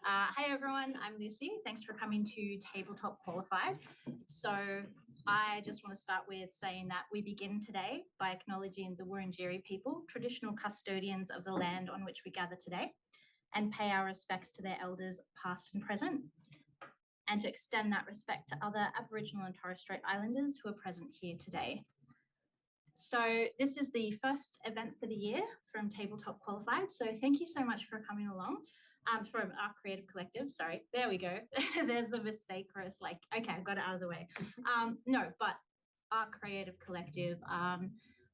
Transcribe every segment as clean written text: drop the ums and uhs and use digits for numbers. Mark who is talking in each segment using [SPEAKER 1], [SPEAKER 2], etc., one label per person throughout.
[SPEAKER 1] Hi everyone, I'm Lucy. Thanks for coming to Tabletop Qualified. So I just want to start with saying that we begin today by acknowledging the Wurundjeri people, traditional custodians of the land on which we gather today, and pay our respects to their elders past and present, and to extend that respect to other Aboriginal and Torres Strait Islanders who are present here today. So this is the first event for the year from Tabletop Qualified. So thank you so much for coming along. From our creative collective, sorry, there we go. There's the mistake where it's like, okay, I've got it out of the way. No, but our creative collective,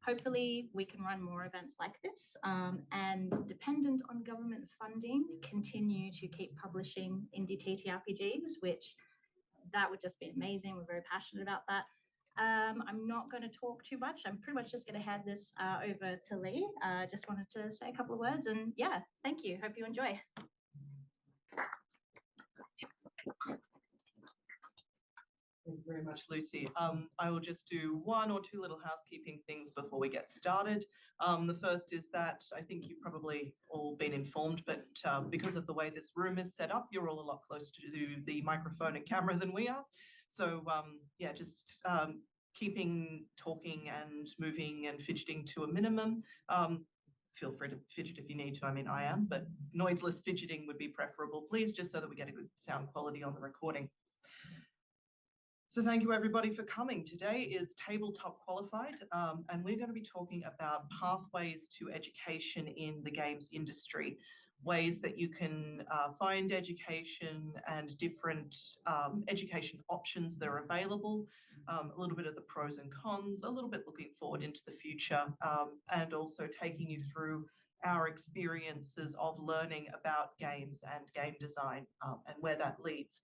[SPEAKER 1] hopefully we can run more events like this, and dependent on government funding, continue to keep publishing indie TTRPGs, which that would just be amazing. We're very passionate about that. I'm not going to talk too much. I'm pretty much just going to hand this over to Lee. Just wanted to say a couple of words, and yeah, thank you. Hope you enjoy.
[SPEAKER 2] Thank you very much, Lucy. I will just do one or two little housekeeping things before we get started. The first is that I think you've probably all been informed, but because of the way this room is set up, you're all a lot closer to the microphone and camera than we are. So yeah, just keeping talking and moving and fidgeting to a minimum. Feel free to fidget if you need to. I mean, I am, but noiseless fidgeting would be preferable, please, just so that we get a good sound quality on the recording. So thank you everybody for coming. Today is Tabletop Qualified, and we're going to be talking about pathways to education in the games industry, ways that you can find education and different education options that are available, a little bit of the pros and cons, a little bit looking forward into the future, and also taking you through our experiences of learning about games and game design and where that leads.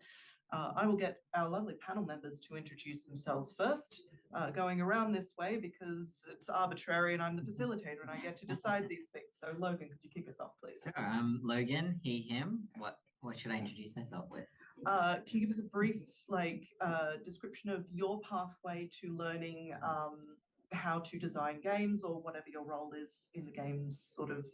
[SPEAKER 2] I will get our lovely panel members to introduce themselves first, going around this way because it's arbitrary and I'm the facilitator and I get to decide these things. So Logan, could you kick us off, please?
[SPEAKER 3] Sure. Logan, he, him. What should I introduce myself with?
[SPEAKER 2] Can you give us a brief description of your pathway to learning how to design games, or whatever your role is in the games sort of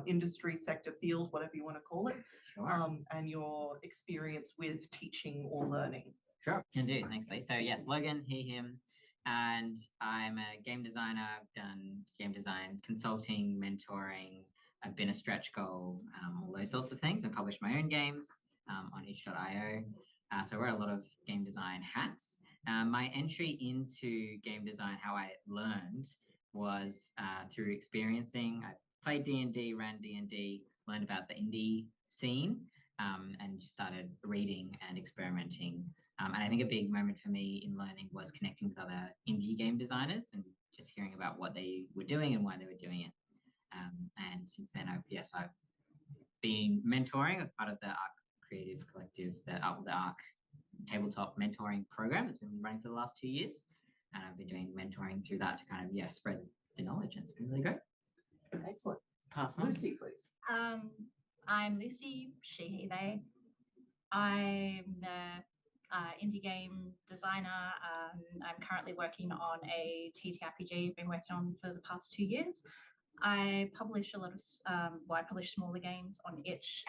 [SPEAKER 2] industry, sector, field, whatever you want to call it?
[SPEAKER 3] Sure.
[SPEAKER 2] And your experience with teaching or learning.
[SPEAKER 3] Sure, can do. Thanks, Lee. So yes, Logan, he, him, and I'm a game designer. I've done game design consulting, mentoring. I've been a stretch goal, all those sorts of things. I published my own games on itch.io. So I wear a lot of game design hats. My entry into game design, how I learned, was through experiencing. I played D&D, ran D&D, learned about the indie scene, and started reading and experimenting. And I think a big moment for me in learning was connecting with other indie game designers and just hearing about what they were doing and why they were doing it. And since then, I've been mentoring as part of the ARC Creative Collective, the ARC Tabletop Mentoring Program that's been running for the last 2 years. And I've been doing mentoring through that to kind of, spread the knowledge. And it's been really great.
[SPEAKER 2] Excellent.
[SPEAKER 3] Pass on.
[SPEAKER 2] Lucy, please.
[SPEAKER 1] I'm Lucy, she, he, they. I'm an indie game designer. I'm currently working on a TTRPG I've been working on for the past 2 years. I publish a lot of, I publish smaller games on itch,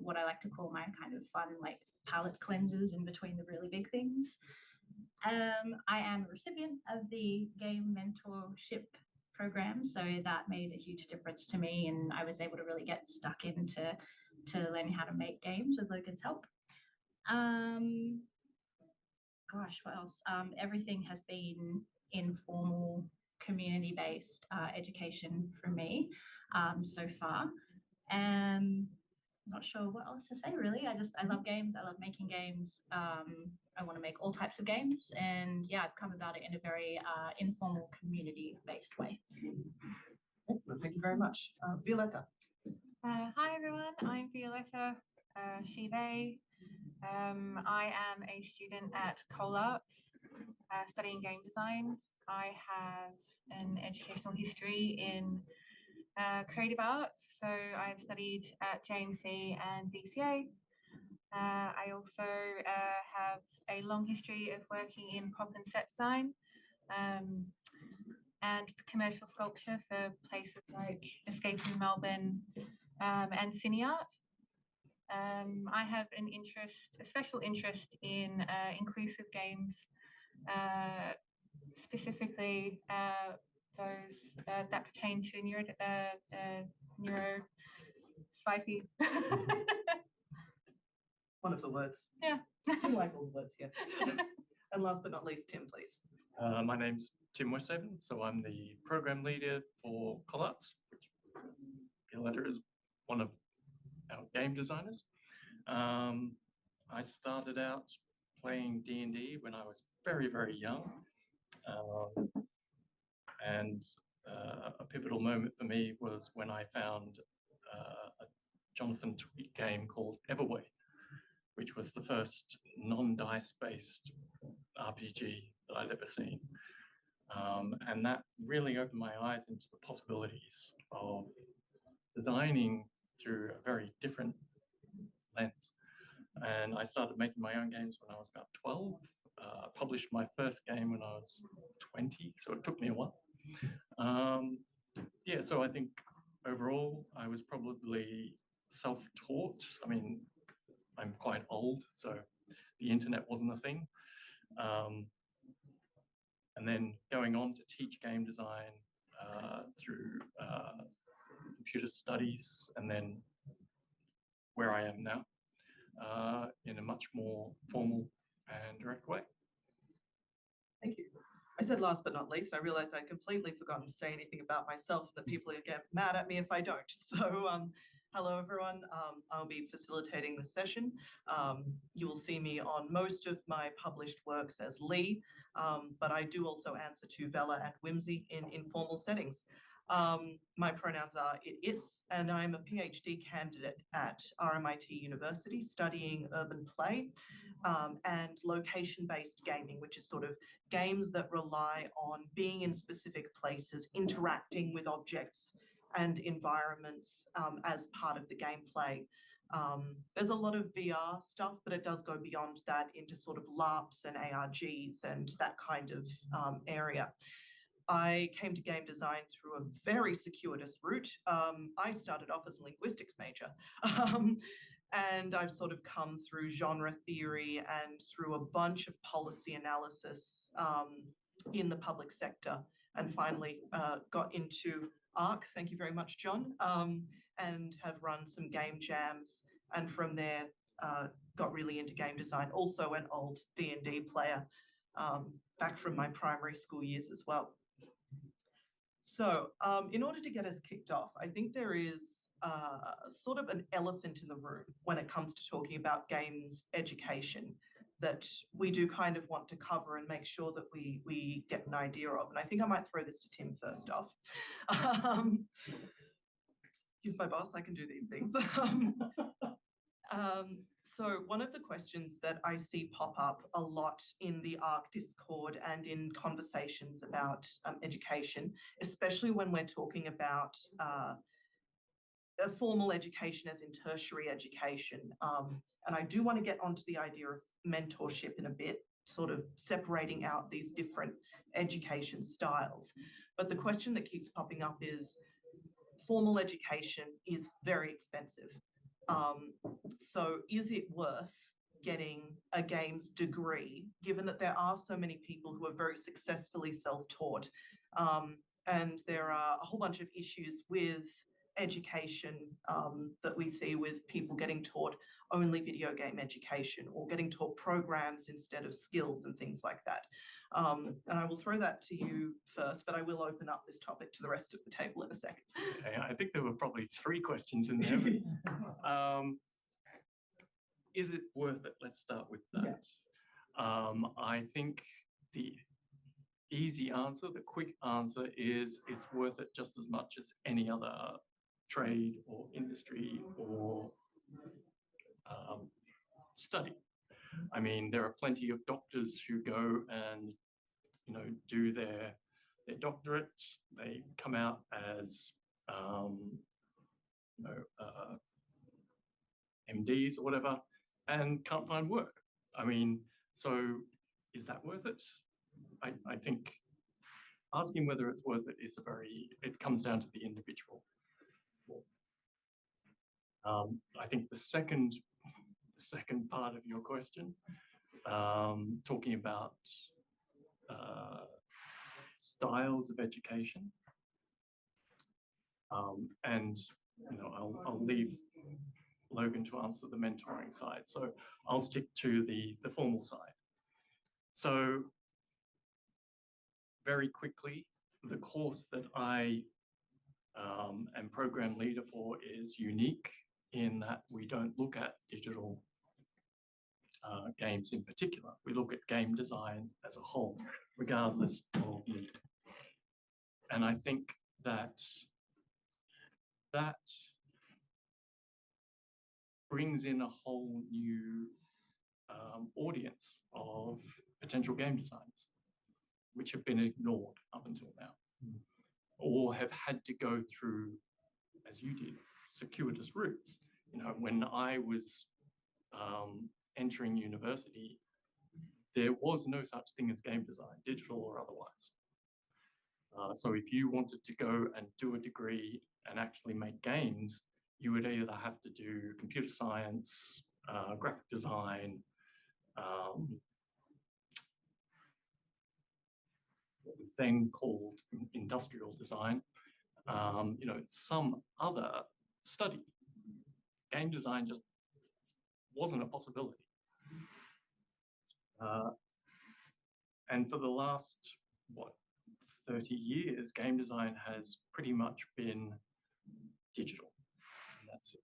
[SPEAKER 1] what I like to call my kind of fun, like palette cleansers in between the really big things. I am a recipient of the game mentorship program, so that made a huge difference to me, and I was able to really get stuck into learning how to make games with Logan's help. Gosh, what else? Everything has been informal, community-based education for me so far. Not sure what else to say, really. I love games. I love making games. I want to make all types of games. And yeah, I've come about it in a very informal, community-based way.
[SPEAKER 2] Excellent. Thank you very much. Violetta.
[SPEAKER 4] Hi, everyone. I'm Violetta, she, they. I am a student at Cole Arts, studying game design. I have an educational history in creative arts, so I've studied at JMC and DCA. I also have a long history of working in prop and set design and commercial sculpture for places like Escape in Melbourne and Cineart. I have a special interest in inclusive games, specifically those that pertain to neuro spicy.
[SPEAKER 2] One of the words.
[SPEAKER 4] Yeah.
[SPEAKER 2] We like all the words here. And last but not least, Tim, please.
[SPEAKER 5] My name's Tim Westhaven, so I'm the program leader for ColArts, which Violetta is one of our game designers. I started out playing D&D when I was very, very young. And a pivotal moment for me was when I found a Jonathan Tweet game called Everway, which was the first non-dice based RPG that I'd ever seen. And that really opened my eyes into the possibilities of designing through a very different lens. And I started making my own games when I was about 12. Published my first game when I was 20, so it took me a while. Yeah, so I think overall I was probably self-taught. I mean, I'm quite old, so the internet wasn't a thing. And then going on to teach game design through computer studies, and then where I am now in a much more formal and direct way.
[SPEAKER 2] Thank you. I said last but not least, I realized I'd completely forgotten to say anything about myself, that people get mad at me if I don't. So hello everyone, I'll be facilitating the session. You will see me on most of my published works as Lee, but I do also answer to Vella and Whimsy in informal settings. My pronouns are it, its, and I'm a PhD candidate at RMIT University studying urban play and location-based gaming, which is sort of games that rely on being in specific places, interacting with objects and environments as part of the gameplay. There's a lot of VR stuff, but it does go beyond that into sort of LARPs and ARGs and that kind of area. I came to game design through a very circuitous route. I started off as a linguistics major. And I've sort of come through genre theory and through a bunch of policy analysis in the public sector, and finally got into ARC, thank you very much, John, and have run some game jams, and from there got really into game design. Also an old D&D player back from my primary school years as well. So in order to get us kicked off, I think there is sort of an elephant in the room when it comes to talking about games education that we do kind of want to cover and make sure that we get an idea of. And I think I might throw this to Tim first off. He's my boss, I can do these things. So one of the questions that I see pop up a lot in the ARC Discord and in conversations about education, especially when we're talking about a formal education as in tertiary education. And I do want to get onto the idea of mentorship in a bit, sort of separating out these different education styles. But the question that keeps popping up is formal education is very expensive. So is it worth getting a games degree, given that there are so many people who are very successfully self-taught? And there are a whole bunch of issues with education that we see with people getting taught only video game education or getting taught programs instead of skills and things like that. And I will throw that to you first, but I will open up this topic to the rest of the table in a second.
[SPEAKER 5] Okay, I think there were probably 3 questions in there. But, is it worth it? Let's start with that. Yeah. I think the easy answer, the quick answer is it's worth it just as much as any other trade or industry or study. I mean, there are plenty of doctors who go and, you know, do their doctorate. They come out as, you know, MDs or whatever, and can't find work. I mean, so is that worth it? I think asking whether it's worth it is it comes down to the individual. I think the second part of your question, talking about styles of education, and I'll leave Logan to answer the mentoring side. So I'll stick to the formal side. So very quickly, the course that I am program leader for is unique in that we don't look at digital games in particular. We look at game design as a whole, regardless of need. And I think that brings in a whole new audience of potential game designers, which have been ignored up until now, or have had to go through, as you did, circuitous routes. When I was entering university, there was no such thing as game design, digital or otherwise. So if you wanted to go and do a degree and actually make games, you would either have to do computer science, graphic design, what was then called industrial design, some other study. Game design just wasn't a possibility. And for the last, 30 years, game design has pretty much been digital. And that's it.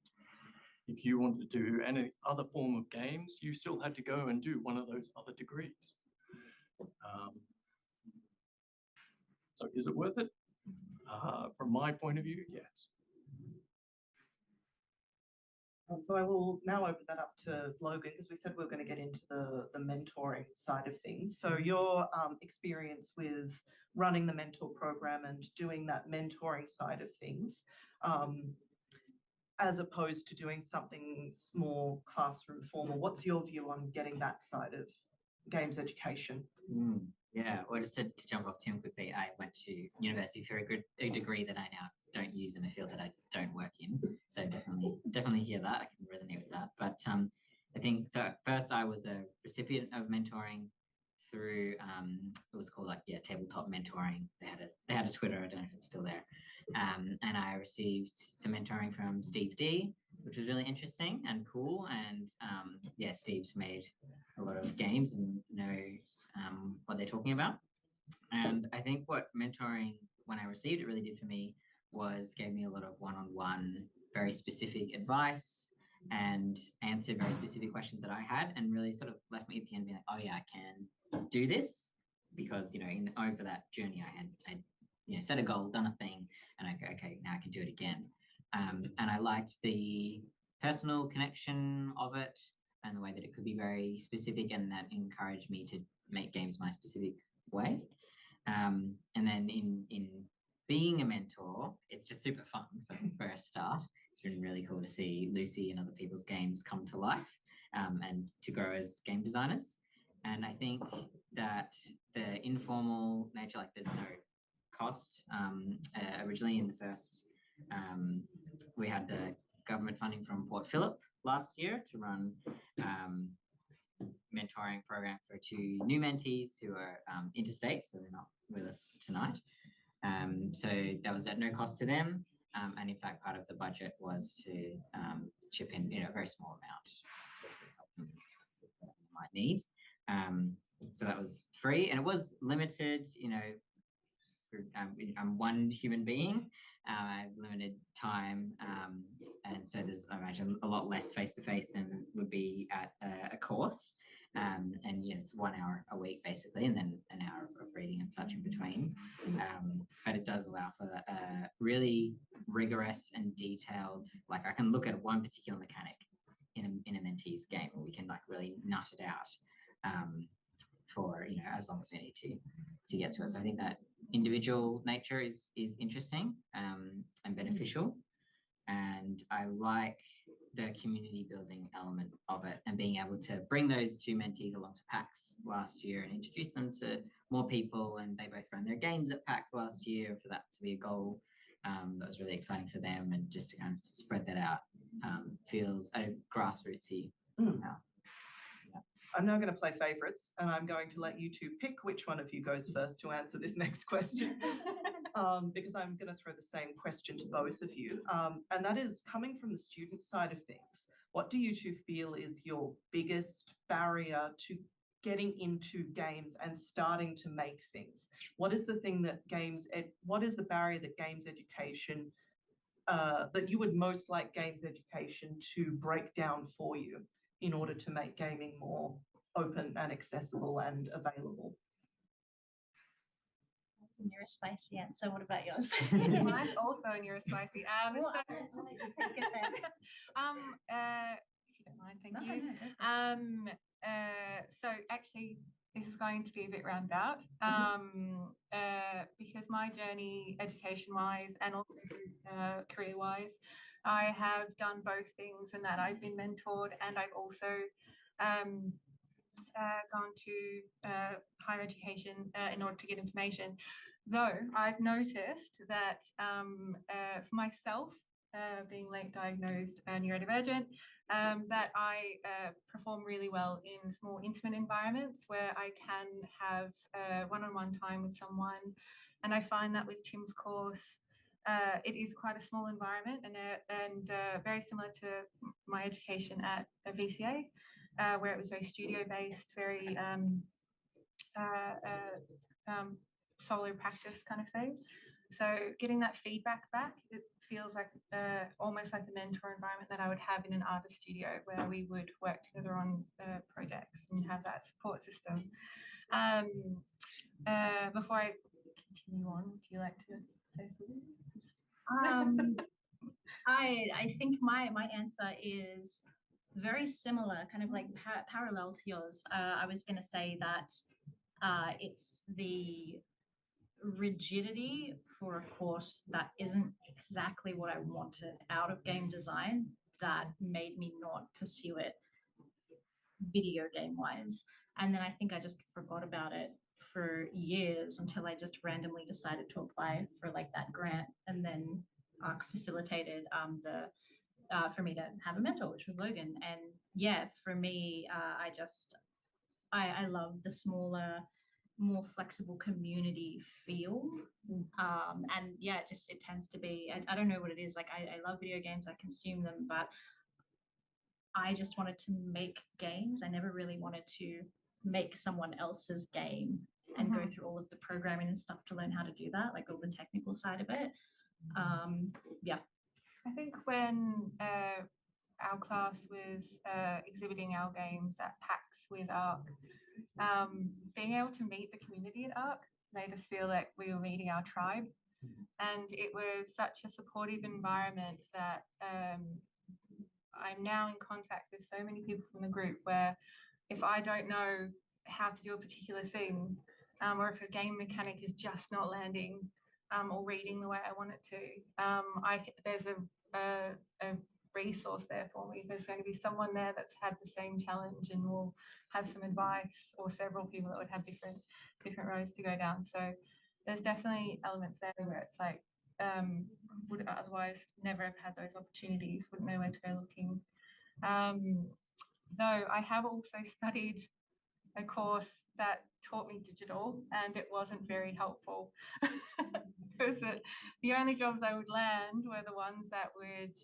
[SPEAKER 5] If you want to do any other form of games, you still had to go and do one of those other degrees. So is it worth it? From my point of view, yes.
[SPEAKER 2] So I will now open that up to Logan, because we said we are going to get into the mentoring side of things. So your experience with running the mentor program and doing that mentoring side of things, as opposed to doing something more classroom formal, what's your view on getting that side of games education?
[SPEAKER 3] Yeah, well, just to jump off Tim quickly, I went to university for a degree that I now don't use in a field that I don't work in. So definitely hear that. I can resonate with that. But I think, so at first I was a recipient of mentoring through, it was called Tabletop Mentoring. They had a Twitter, I don't know if it's still there. And I received some mentoring from Steve D, which was really interesting and cool. And Steve's made a lot of games and knows what they're talking about. And I think what mentoring, when I received it, really did for me was gave me a lot of one-on-one, very specific advice and answered very specific questions that I had, and really sort of left me at the end being like, oh yeah, I can do this, because over that journey I had set a goal, done a thing, and I go, okay, now I can do it again. And I liked the personal connection of it and the way that it could be very specific, and that encouraged me to make games my specific way. And then in being a mentor, it's just super fun for a start. It's been really cool to see Lucy and other people's games come to life and to grow as game designers. And I think that the informal nature, like there's no cost. Originally in the first, we had the government funding from Port Phillip last year to run mentoring program for 2 new mentees who are interstate, so they're not with us tonight. So that was at no cost to them. And in fact, part of the budget was to chip in a very small amount to help them with what they might need. So that was free, and it was limited, I'm one human being. I have limited time, and so there's, I imagine, a lot less face-to-face than would be at a course. And it's 1 hour a week basically, and then an hour of reading and such in between. But it does allow for a really rigorous and detailed, like I can look at one particular mechanic in a mentee's game, and we can really nut it out for as long as we need to get to it. So I think that individual nature is interesting and beneficial, and I like the community building element of it, and being able to bring those 2 mentees along to PAX last year and introduce them to more people, and they both ran their games at PAX last year, for that to be a goal that was really exciting for them, and just to kind of spread that out feels grassrootsy.
[SPEAKER 2] Mm.
[SPEAKER 3] somehow.
[SPEAKER 2] I'm now going to play favourites, and I'm going to let you two pick which one of you goes first to answer this next question. Because I'm going to throw the same question to both of you. And that is, coming from the student side of things, what do you two feel is your biggest barrier to getting into games and starting to make things? What is the thing that what is the barrier that games education, that you would most like games education to break down for you in order to make gaming more open and accessible and available?
[SPEAKER 1] That's a neurospicy answer. What about yours?
[SPEAKER 4] Mine's also a neurospicy.
[SPEAKER 1] Well,
[SPEAKER 4] So,
[SPEAKER 1] I'll let you take it then.
[SPEAKER 4] if you don't mind, thank
[SPEAKER 1] No,
[SPEAKER 4] you.
[SPEAKER 1] no, go for it.
[SPEAKER 4] So actually, this is going to be a bit roundabout, because my journey, education-wise and also career-wise, I have done both things, in that I've been mentored and I've also gone to higher education in order to get information. Though I've noticed that for myself, being late diagnosed neurodivergent, that I perform really well in more intimate environments where I can have one-on-one time with someone. And I find that with Tim's course, it is quite a small environment and very similar to my education at VCA, where it was very studio-based, very solo practice kind of thing. So getting that feedback back, it feels like almost like the mentor environment that I would have in an artist studio, where we would work together on projects and have that support system. Before I continue on, would you like to say something?
[SPEAKER 1] I think my answer is very similar, kind of like parallel to yours. I was going to say that it's the rigidity for a course that isn't exactly what I wanted out of game design that made me not pursue it video game wise. And then I think I just forgot about it for years until I just randomly decided to apply for like that grant, and then ARC facilitated for me to have a mentor, which was Logan. And yeah, for me, I love the smaller, more flexible community feel. And yeah, it tends to be, I don't know what it is. Like I love video games, I consume them, but I just wanted to make games. I never really wanted to make someone else's game and go through all of the programming and stuff to learn how to do that, like all the technical side of it. Yeah.
[SPEAKER 4] I think when our class was exhibiting our games at PAX with ARC, being able to meet the community at ARC made us feel like we were meeting our tribe. And it was such a supportive environment that I'm now in contact with so many people from the group, where if I don't know how to do a particular thing, or if a game mechanic is just not landing or reading the way I want it to, there's a resource there for me. There's going to be someone there that's had the same challenge and will have some advice, or several people that would have different roads to go down. So there's definitely elements there where it's like, would otherwise never have had those opportunities, wouldn't know where to go looking. Though I have also studied a course that taught me digital, and it wasn't very helpful. Because the only jobs I would land were the ones that would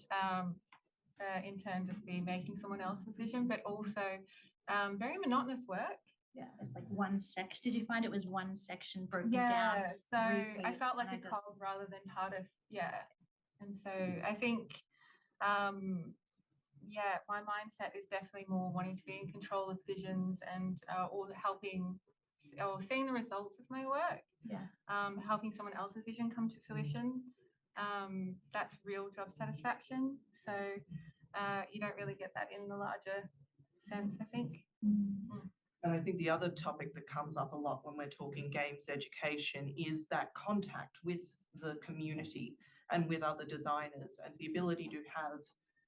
[SPEAKER 4] in turn just be making someone else's vision, but also very monotonous work.
[SPEAKER 1] Yeah, it's like one section. Did you find it was one section broken
[SPEAKER 4] Yeah,
[SPEAKER 1] down?
[SPEAKER 4] so
[SPEAKER 1] briefly,
[SPEAKER 4] I felt like
[SPEAKER 1] and
[SPEAKER 4] a cog rather than part of, and so I think my mindset is definitely more wanting to be in control of visions and or helping or seeing the results of my work, helping someone else's vision come to fruition. That's real job satisfaction. So you don't really get that in the larger sense, I think.
[SPEAKER 2] And I think the other topic that comes up a lot when we're talking games education is that contact with the community and with other designers, and the ability to have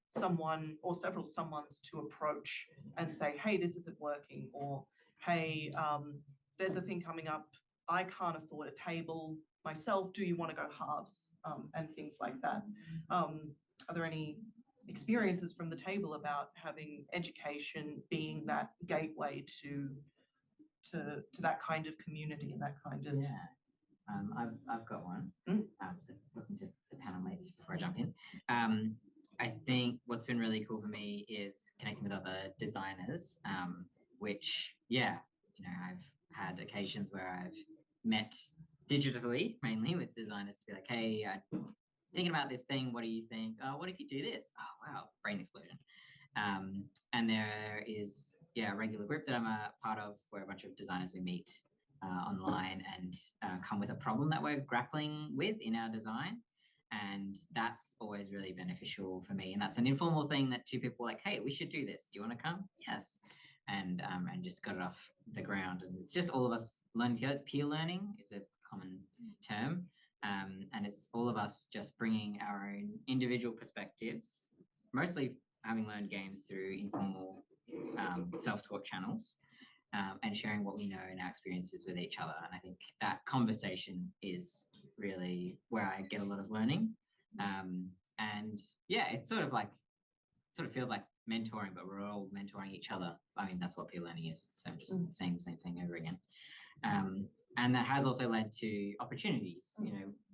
[SPEAKER 2] someone or several someones to approach and say, hey, this isn't working, or hey, there's a thing coming up, I can't afford a table myself, do you want to go halves, and things like that. Are there any experiences from the table about having education being that gateway to that kind of community and that kind of
[SPEAKER 3] Yeah. I've got one.
[SPEAKER 2] Mm.
[SPEAKER 3] So looking to the panel mates before I jump in. I think what's been really cool for me is connecting with other designers, which, yeah, I've had occasions where I've met digitally, mainly with designers, to be like, hey, I'm thinking about this thing. What do you think? What if you do this? Oh, wow, brain explosion. And there is, a regular group that I'm a part of where a bunch of designers we meet online and come with a problem that we're grappling with in our design. And that's always really beneficial for me. And that's an informal thing that two people are like, hey, we should do this. Do you want to come? Yes. And just got it off the ground. And it's just all of us learning together. It's peer learning is a common term. And it's all of us just bringing our own individual perspectives, mostly having learned games through informal self-taught channels, and sharing what we know and our experiences with each other. And I think that conversation is really where I get a lot of learning. And yeah, it's sort of feels like mentoring, but we're all mentoring each other. I mean, that's what peer learning is. So I'm just saying the same thing over again. And that has also led to opportunities,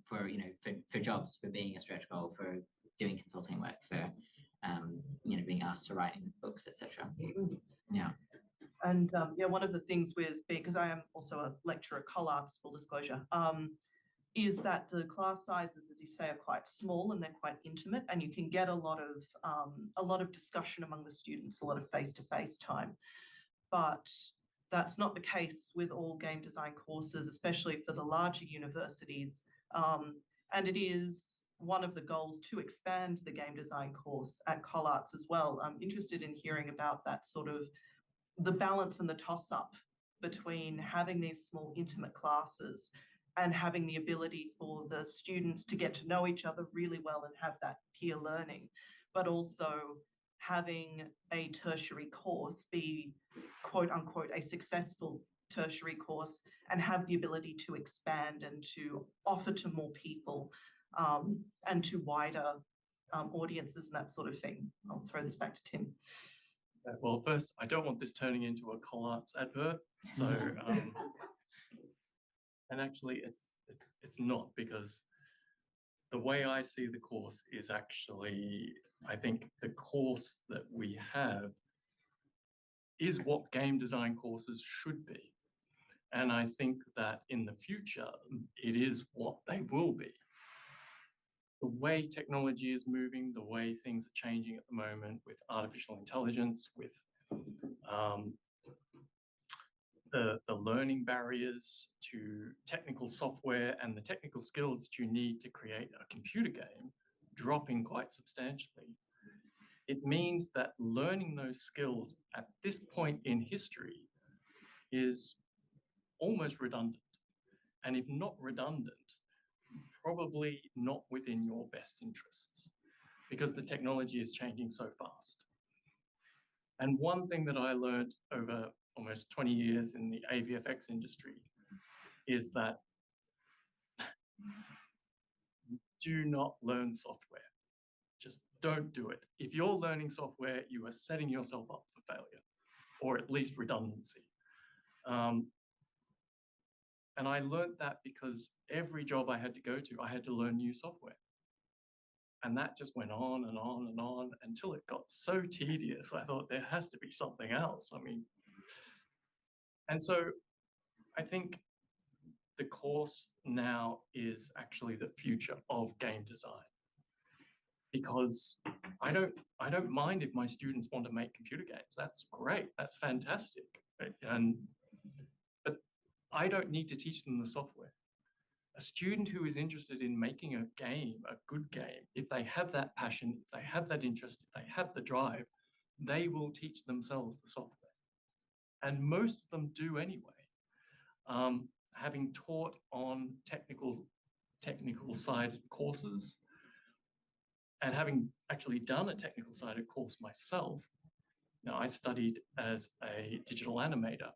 [SPEAKER 3] for jobs, for being a stretch goal, for doing consulting work, for being asked to write in books, etc. Yeah.
[SPEAKER 2] And one of the things with being, because I am also a lecturer at ColArts, full disclosure, is that the class sizes, as you say, are quite small and they're quite intimate, and you can get a lot of discussion among the students, a lot of face-to-face time. But that's not the case with all game design courses, especially for the larger universities. And it is one of the goals to expand the game design course at ColArts as well. I'm interested in hearing about that sort of the balance and the toss-up between having these small intimate classes and having the ability for the students to get to know each other really well and have that peer learning, but also having a tertiary course be quote unquote a successful tertiary course and have the ability to expand and to offer to more people and to wider audiences and that sort of thing. I'll throw this back to Tim.
[SPEAKER 5] Well, first, I don't want this turning into a ColArts advert. So, and actually, it's not, because the way I see the course is actually, I think the course that we have is what game design courses should be. And I think that in the future, it is what they will be. The way technology is moving, the way things are changing at the moment with artificial intelligence, with the learning barriers to technical software and the technical skills that you need to create a computer game dropping quite substantially. It means that learning those skills at this point in history is almost redundant. And if not redundant, probably not within your best interests, because the technology is changing so fast. And one thing that I learned over almost 20 years in the AVFX industry is that do not learn software. Just don't do it. If you're learning software, you are setting yourself up for failure, or at least redundancy. And I learned that because every job I had to go to, I had to learn new software. And that just went on and on and on until it got so tedious. I thought there has to be something else. And so I think the course now is actually the future of game design. Because I don't mind if my students want to make computer games. That's great. That's fantastic. But I don't need to teach them the software. A student who is interested in making a game, a good game, if they have that passion, if they have that interest, if they have the drive, they will teach themselves the software. And most of them do anyway. Having taught on technical sided courses, and having actually done a technical sided course myself, now I studied as a digital animator.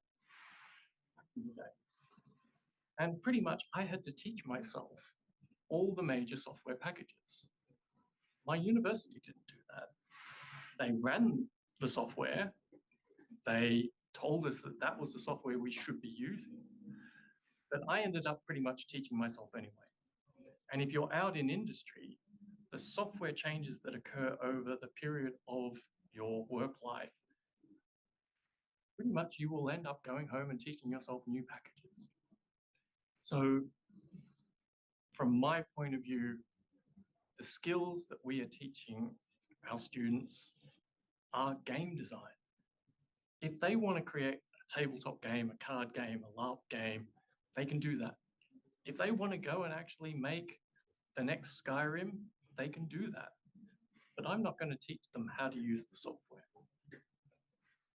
[SPEAKER 5] And pretty much I had to teach myself all the major software packages. My university didn't do that. They ran the software. They told us that that was the software we should be using. But I ended up pretty much teaching myself anyway. And if you're out in industry, the software changes that occur over the period of your work life, pretty much you will end up going home and teaching yourself new packages. So from my point of view, the skills that we are teaching our students are game design. If they want to create a tabletop game, a card game, a LARP game, they can do that. If they want to go and actually make the next Skyrim, they can do that. But I'm not going to teach them how to use the software.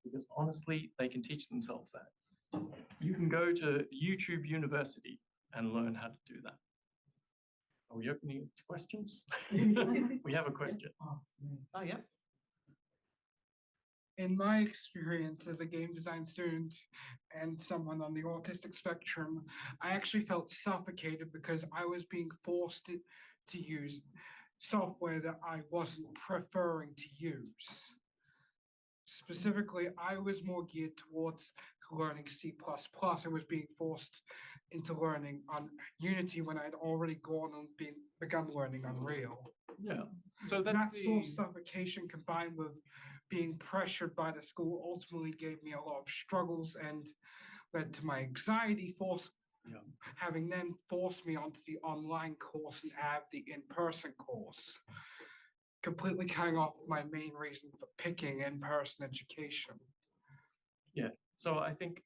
[SPEAKER 5] Because honestly, they can teach themselves that. You can go to YouTube University and learn how to do that. Are we opening it to questions? We have a question.
[SPEAKER 2] Oh, yeah.
[SPEAKER 6] In my experience as a game design student and someone on the autistic spectrum, I actually felt suffocated because I was being forced to use software that I wasn't preferring to use. Specifically, I was more geared towards learning C++. I was being forced into learning on Unity when I'd already gone and begun learning Unreal.
[SPEAKER 5] Yeah. So that's
[SPEAKER 6] That sort of
[SPEAKER 5] the,
[SPEAKER 6] suffocation combined with being pressured by the school ultimately gave me a lot of struggles and led to my anxiety having then forced me onto the online course and add the in-person course, completely cutting off my main reason for picking in-person education.
[SPEAKER 5] yeah. So I think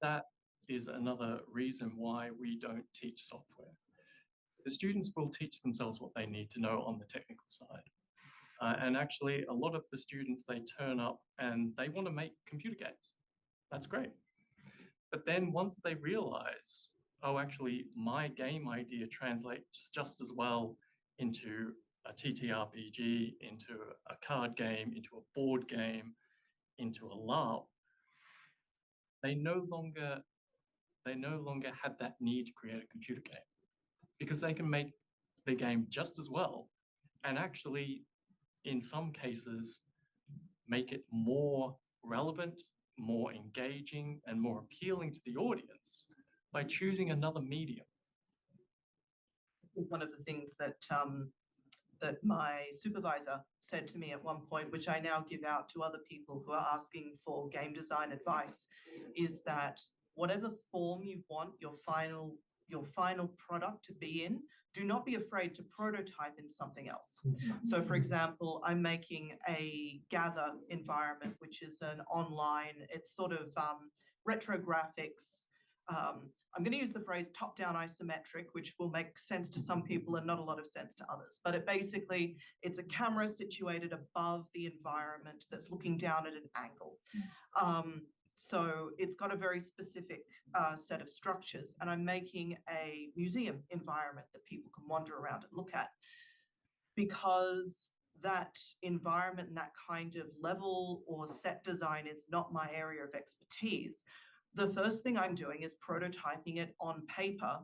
[SPEAKER 5] that is another reason why we don't teach software. The students will teach themselves what they need to know on the technical side. And actually, a lot of the students, they turn up and they want to make computer games. That's great. But then once they realize, oh, actually, my game idea translates just as well into a TTRPG, into a card game, into a board game, into a LARP, they no longer have that need to create a computer game because they can make the game just as well and actually, in some cases, make it more relevant, more engaging, and more appealing to the audience by choosing another medium.
[SPEAKER 2] One of the things that that my supervisor said to me at one point, which I now give out to other people who are asking for game design advice, is that whatever form you want your final product to be in, do not be afraid to prototype in something else. So for example, I'm making a Gather environment, which is an online, it's sort of retro graphics. I'm going to use the phrase top-down isometric, which will make sense to some people and not a lot of sense to others. But it's a camera situated above the environment that's looking down at an angle. So it's got a very specific set of structures, and I'm making a museum environment that people can wander around and look at. Because that environment and that kind of level or set design is not my area of expertise, the first thing I'm doing is prototyping it on paper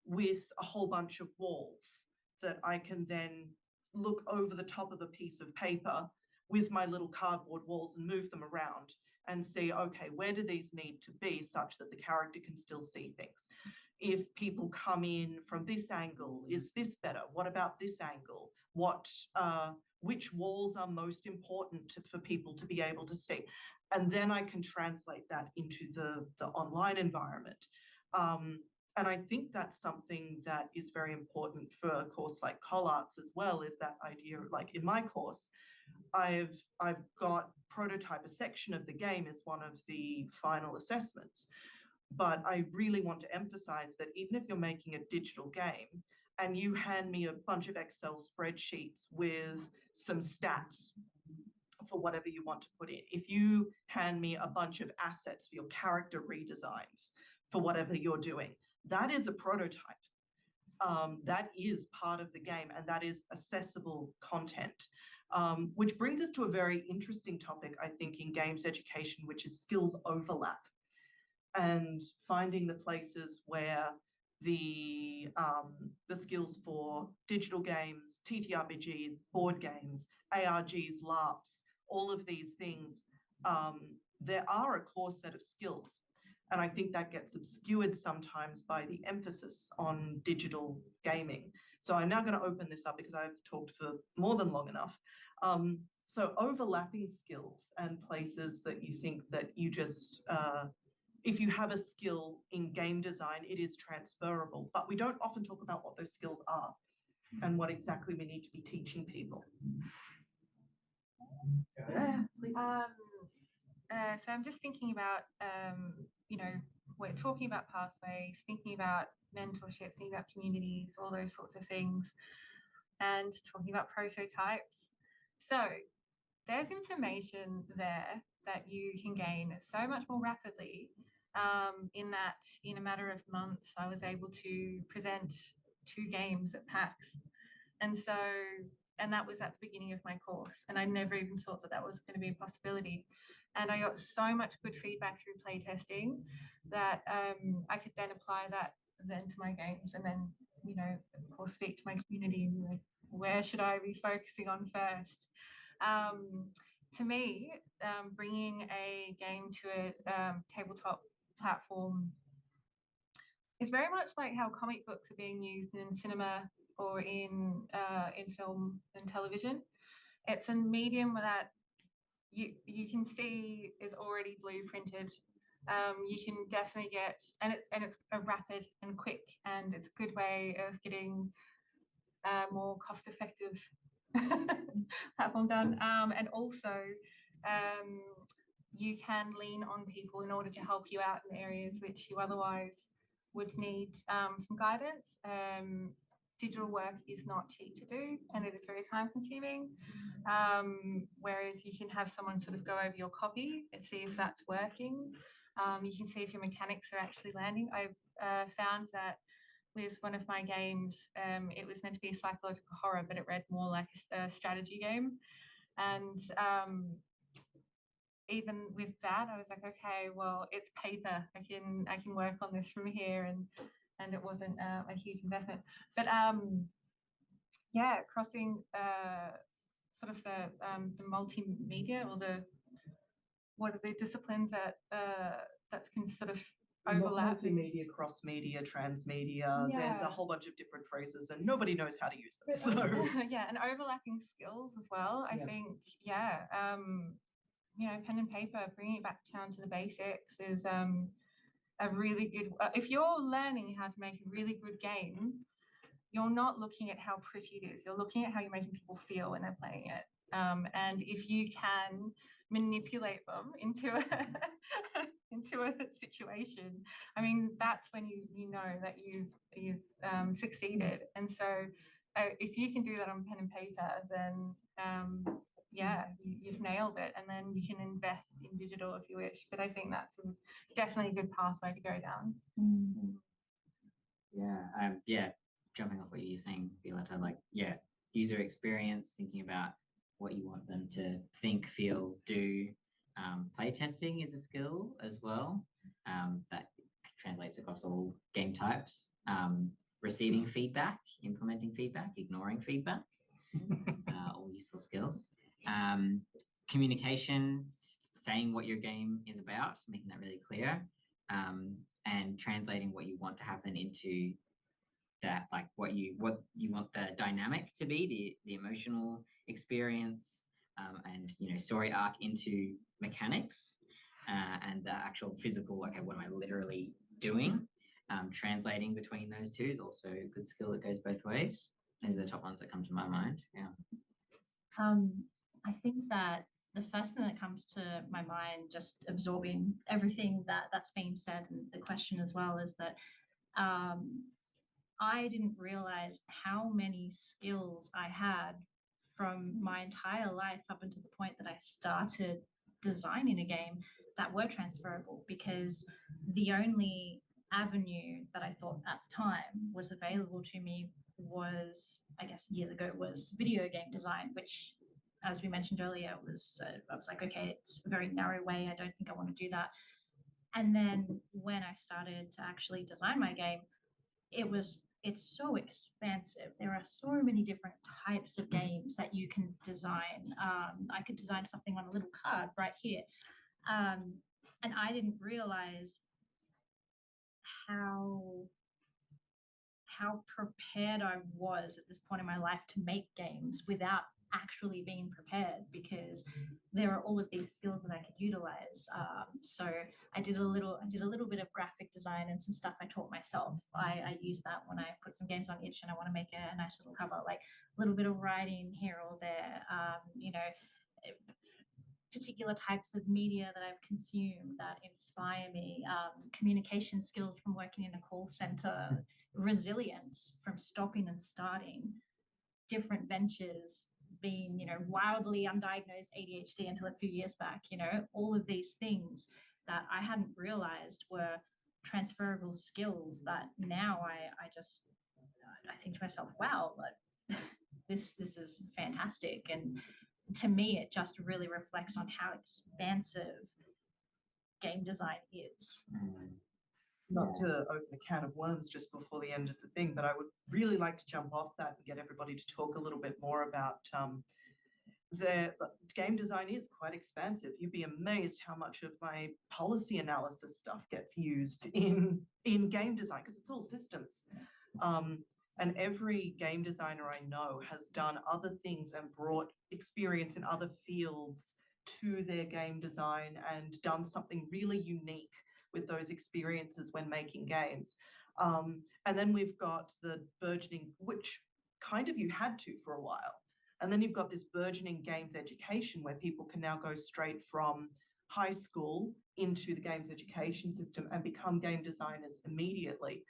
[SPEAKER 2] with a whole bunch of walls that I can then look over the top of a piece of paper with my little cardboard walls and move them around and see, okay, where do these need to be such that the character can still see things? If people come in from this angle, is this better? What about this angle? Which walls are most important for people to be able to see? And then I can translate that into the online environment. And I think that's something that is very important for a course like ColArts as well, is that idea, like in my course, I've got prototype, a section of the game is one of the final assessments. But I really want to emphasize that even if you're making a digital game and you hand me a bunch of Excel spreadsheets with some stats for whatever you want to put in, if you hand me a bunch of assets for your character redesigns for whatever you're doing, that is a prototype. That is part of the game, and that is accessible content. Which brings us to a very interesting topic, I think, in games education, which is skills overlap, and finding the places where the skills for digital games, TTRPGs, board games, ARGs, LARPs, all of these things, there are a core set of skills. And I think that gets obscured sometimes by the emphasis on digital gaming. So I'm now going to open this up because I've talked for more than long enough. So overlapping skills and places that you think that you just, if you have a skill in game design, it is transferable, but we don't often talk about what those skills are and what exactly we need to be teaching people. Yeah, please.
[SPEAKER 4] So I'm just thinking about, we're talking about pathways, thinking about mentorship, thinking about communities, all those sorts of things, and talking about prototypes. So there's information there that you can gain so much more rapidly. In that, in a matter of months, I was able to present 2 games at PAX. And that was at the beginning of my course. And I never even thought that that was going to be a possibility. And I got so much good feedback through playtesting that I could then apply that then to my games and then, of course, speak to my community and be like, where should I be focusing on first? To me, bringing a game to a tabletop platform is very much like how comic books are being used in cinema or in film and television. It's a medium that you can see is already blueprinted. You can definitely get, and it's a rapid and quick, and it's a good way of getting more cost-effective platform done. And also, you can lean on people in order to help you out in areas which you otherwise would need some guidance. Digital work is not cheap to do, and it is very time consuming. Whereas you can have someone sort of go over your copy and see if that's working. You can see if your mechanics are actually landing. I've found that with one of my games, it was meant to be a psychological horror, but it read more like a strategy game. And even with that, I was like, okay, well, it's paper. I can work on this from here, and it wasn't a huge investment. But crossing sort of the multimedia or what are the disciplines that can sort of overlap?
[SPEAKER 2] Multimedia, cross-media, transmedia.
[SPEAKER 4] Yeah.
[SPEAKER 2] There's a whole bunch of different phrases and nobody knows how to use them. So
[SPEAKER 4] and overlapping skills as well. I think, pen and paper, bringing it back down to the basics is a really good, if you're learning how to make a really good game, you're not looking at how pretty it is. You're looking at how you're making people feel when they're playing it. And if you can manipulate them into a situation, I mean, that's when you know that you've succeeded. And so if you can do that on pen and paper, then you've nailed it, and then you can invest in digital if you wish. But I think that's definitely a good pathway to go down.
[SPEAKER 3] Jumping off what you're saying, Violetta, user experience, thinking about what you want them to think, feel, do. Play testing is a skill as well that translates across all game types. Receiving feedback, implementing feedback, ignoring feedback, all useful skills. Communication, saying what your game is about, making that really clear, and translating what you want to happen into that, like what you want the dynamic to be, the emotional experience, and story arc into mechanics, and the actual physical, okay, what am I literally doing? Translating between those two is also a good skill that goes both ways. Those are the top ones that come to my mind.
[SPEAKER 1] I think that the first thing that comes to my mind, just absorbing everything that's been said, and the question as well, is that I didn't realize how many skills I had from my entire life up until the point that I started designing a game that were transferable, because the only avenue that I thought at the time was available to me was, I guess years ago, was video game design, which, as we mentioned earlier, I was like, okay, it's a very narrow way. I don't think I want to do that. And then when I started to actually design my game, it was it's so expansive. There are so many different types of games that you can design. I could design something on a little card right here. And I didn't realize how prepared I was at this point in my life to make games without actually being prepared, because there are all of these skills that I could utilize. So I did a little bit of graphic design and some stuff I taught myself. I use that when I put some games on itch and I want to make a nice little cover, like a little bit of writing here or there. Particular types of media that I've consumed that inspire me, communication skills from working in a call center, resilience from stopping and starting, different ventures, being, wildly undiagnosed ADHD until a few years back, all of these things that I hadn't realized were transferable skills that now I think to myself, wow, like this is fantastic. And to me, it just really reflects on how expansive game design is.
[SPEAKER 2] Not to open a can of worms just before the end of the thing, but I would really like to jump off that and get everybody to talk a little bit more about the game design is quite expansive. You'd be amazed how much of my policy analysis stuff gets used in game design, because it's all systems. And every game designer I know has done other things and brought experience in other fields to their game design and done something really unique with those experiences when making games. And then we've got the burgeoning, which kind of you had to for a while. And then you've got this burgeoning games education where people can now go straight from high school into the games education system and become game designers immediately.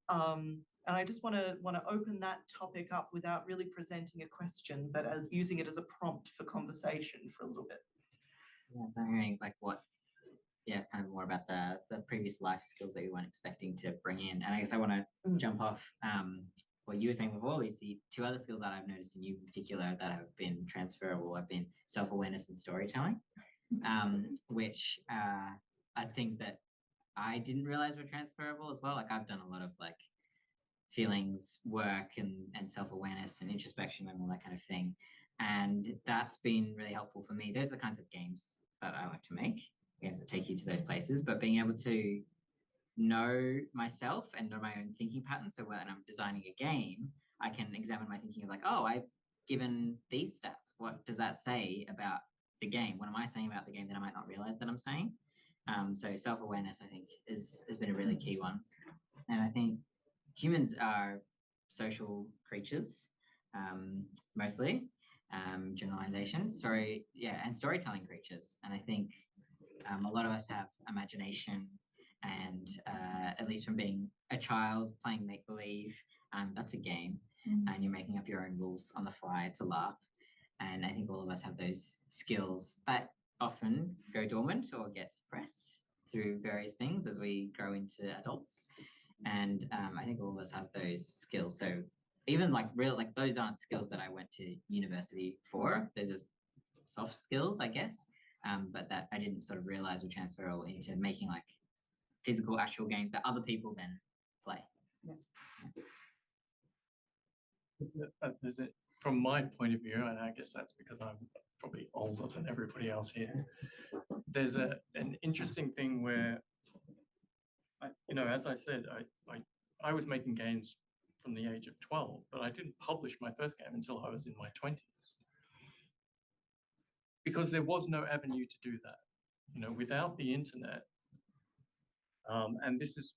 [SPEAKER 2] And I just want to open that topic up without really presenting a question, but as using it as a prompt for conversation for a little bit.
[SPEAKER 3] Yeah, so I'm hearing like it's kind of more about the previous life skills that you weren't expecting to bring in. And I guess I want to jump off what you were saying before, Lucy. Two other skills that I've noticed in you in particular that have been transferable have been self-awareness and storytelling, which are things that I didn't realize were transferable as well. Like I've done a lot of like feelings work and self-awareness and introspection and all that kind of thing. And that's been really helpful for me. Those are the kinds of games that I like to make, games that take you to those places, but being able to know myself and know my own thinking patterns. So when I'm designing a game, I can examine my thinking of like, oh, I've given these stats. What does that say about the game? What am I saying about the game that I might not realize that I'm saying? So self-awareness, I think, has been a really key one. And I think humans are social creatures, mostly, generalization. And storytelling creatures. And I think a lot of us have imagination, and at least from being a child playing make-believe, that's a game, and you're making up your own rules on the fly. It's a laugh. And I think all of us have those skills that often go dormant or get suppressed through various things as we grow into adults. And I think all of us have those skills. So even those aren't skills that I went to university for. Those are soft skills, I guess. But that I didn't sort of realize were transferable into making like physical, actual games that other people then play.
[SPEAKER 5] From my point of view, and I guess that's because I'm probably older than everybody else here, there's an interesting thing where, as I said, I was making games from the age of 12, but I didn't publish my first game until I was in my 20s. Because there was no avenue to do that, without the internet. And this is,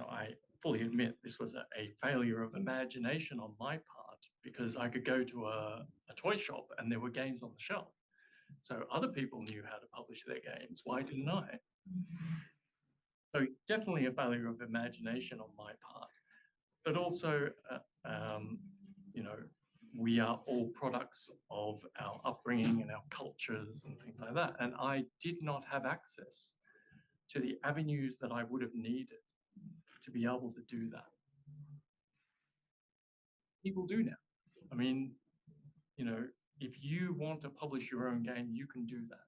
[SPEAKER 5] I fully admit this was a failure of imagination on my part, because I could go to a toy shop and there were games on the shelf. So other people knew how to publish their games. Why didn't I? So definitely a failure of imagination on my part, but also, we are all products of our upbringing and our cultures and things like that. And I did not have access to the avenues that I would have needed to be able to do that. People do now. I mean, if you want to publish your own game, you can do that.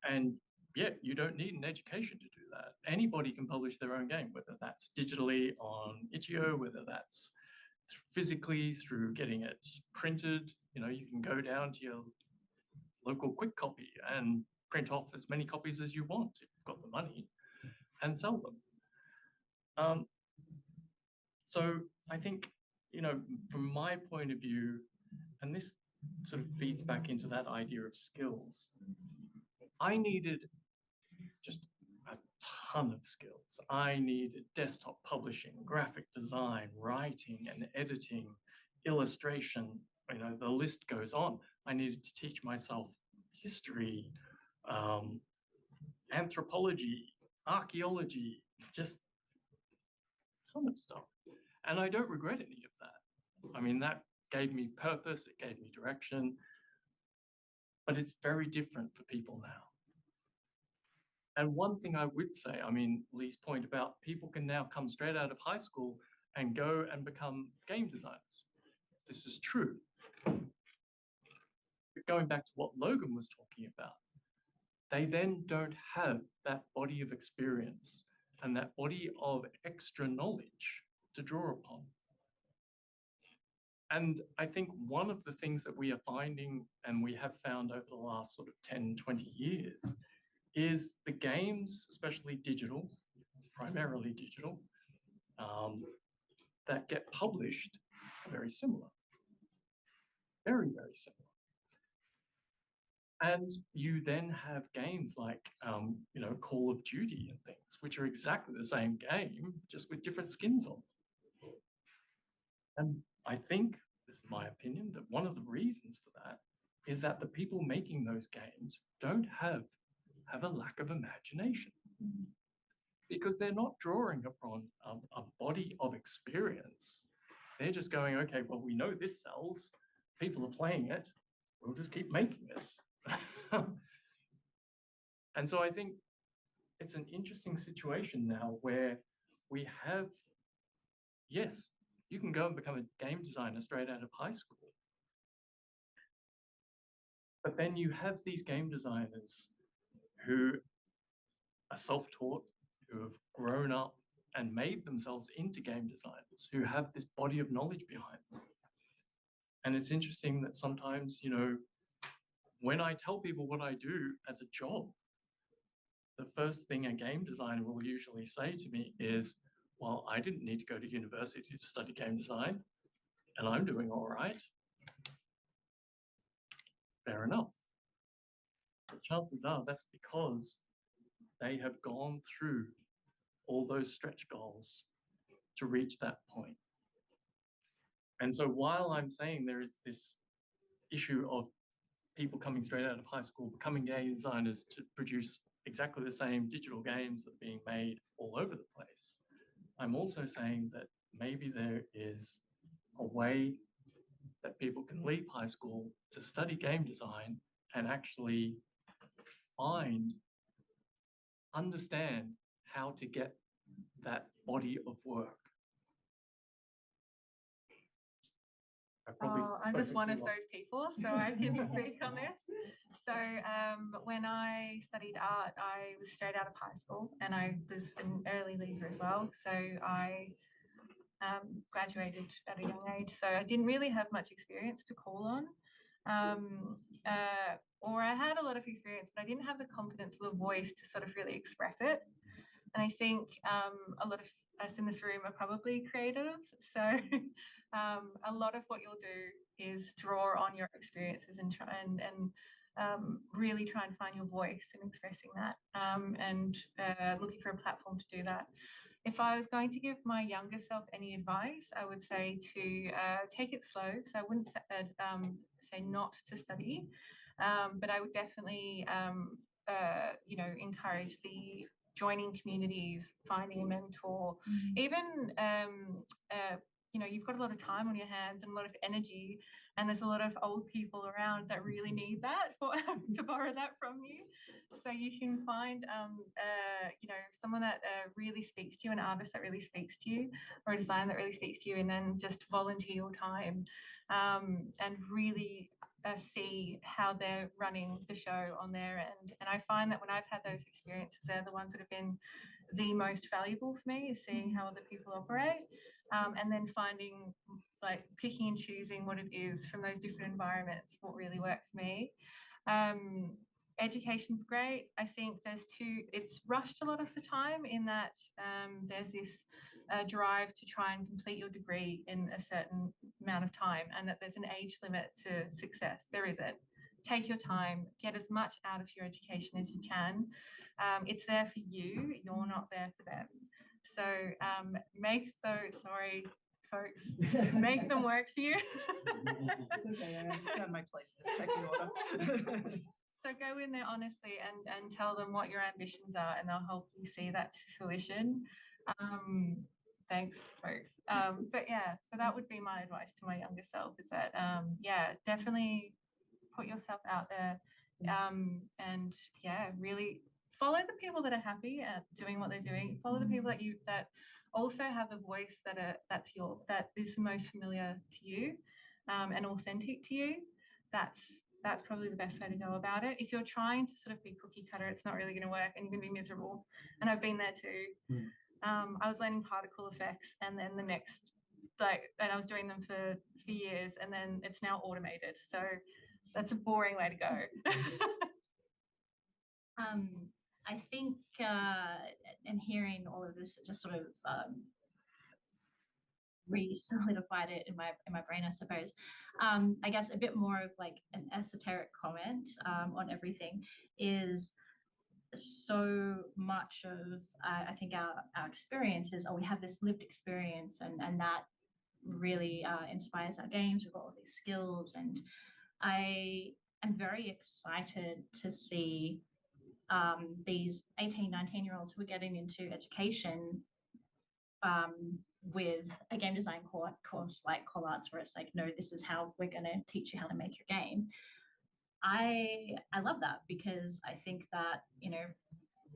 [SPEAKER 5] And yeah, you don't need an education to do that. Anybody can publish their own game, whether that's digitally on itch.io, whether that's physically through getting it printed. You can go down to your local quick copy and print off as many copies as you want if you've got the money and sell them. So I think, from my point of view, and this sort of feeds back into that idea of skills, I needed just a ton of skills. I needed desktop publishing, graphic design, writing and editing, illustration, the list goes on. I needed to teach myself history, anthropology, archaeology, just a ton of stuff. And I don't regret any of that. I mean, that gave me purpose, it gave me direction, but it's very different for people now. And one thing I would say, Lee's point about people can now come straight out of high school and go and become game designers. This is true. But going back to what Logan was talking about, they then don't have that body of experience and that body of extra knowledge to draw upon. And I think one of the things that we are finding, and we have found over the last sort of 10, 20 years, is the games, especially digital, primarily digital, that get published are very similar. Very, very similar. And you then have games like, Call of Duty and things, which are exactly the same game, just with different skins on. And I think, this is my opinion, that one of the reasons for that is that the people making those games don't have a lack of imagination, because they're not drawing upon a body of experience. They're just going, okay, well, we know this sells, people are playing it, we'll just keep making it. And so I think it's an interesting situation now where we have, yes, you can go and become a game designer straight out of high school. But then you have these game designers who are self-taught, who have grown up and made themselves into game designers, who have this body of knowledge behind them. And it's interesting that sometimes, when I tell people what I do as a job, the first thing a game designer will usually say to me is, well, I didn't need to go to university to study game design, and I'm doing all right. Fair enough. But chances are that's because they have gone through all those stretch goals to reach that point. And so while I'm saying there is this issue of people coming straight out of high school, becoming game designers to produce exactly the same digital games that are being made all over the place, I'm also saying that maybe there is a way that people can leave high school to study game design and actually understand how to get that body of work.
[SPEAKER 4] I'm just one of those people, so I can speak on this. So when I studied art, I was straight out of high school, and I was an early leaver as well. So I graduated at a young age. So I didn't really have much experience to call on. Or I had a lot of experience, but I didn't have the confidence or the voice to sort of really express it. And I think a lot of us in this room are probably creatives. So a lot of what you'll do is draw on your experiences and try and really try and find your voice in expressing that, and looking for a platform to do that. If I was going to give my younger self any advice, I would say to take it slow. So I wouldn't say not to study, but I would definitely, encourage the joining communities, finding a mentor, even, you've got a lot of time on your hands and a lot of energy, and there's a lot of old people around that really need that to borrow that from you. So you can find, someone that really speaks to you, an artist that really speaks to you, or a designer that really speaks to you, and then just volunteer your time and really see how they're running the show on their end. And I find that when I've had those experiences, they're the ones that have been the most valuable for me, is seeing how other people operate, and then finding, like, picking and choosing what it is from those different environments, what really worked for me. Education's great. I think it's rushed a lot of the time, in that there's this drive to try and complete your degree in a certain amount of time, and that there's an age limit to success. There isn't. Take your time, get as much out of your education as you can. It's there for you, you're not there for them. So make those, sorry, folks, make them work for you.
[SPEAKER 2] It's okay, I understand my place in this pecking order.
[SPEAKER 4] So go in there honestly and tell them what your ambitions are, and they'll help you see that to fruition. Thanks, folks. But yeah, so that would be my advice to my younger self, is that, yeah, definitely put yourself out there, and yeah, really follow the people that are happy at doing what they're doing. Follow the people that also have the voice that is most familiar to you, and authentic to you. That's probably the best way to go about it. If you're trying to sort of be cookie cutter, it's not really going to work, and you're going to be miserable. And I've been there too. I was learning particle effects, and then and I was doing them for years, and then it's now automated. So that's a boring way to go.
[SPEAKER 1] I think, and hearing all of this, it just sort of re-solidified it in my brain, I suppose. I guess a bit more of like an esoteric comment on everything is, so much of I think our experience is, we have this lived experience, and that really inspires our games. We've got all these skills, and I am very excited to see these 18, 19-year-olds who are getting into education with a game design course like Call Arts, where it's like, no, this is how we're going to teach you how to make your game. I love that, because I think that,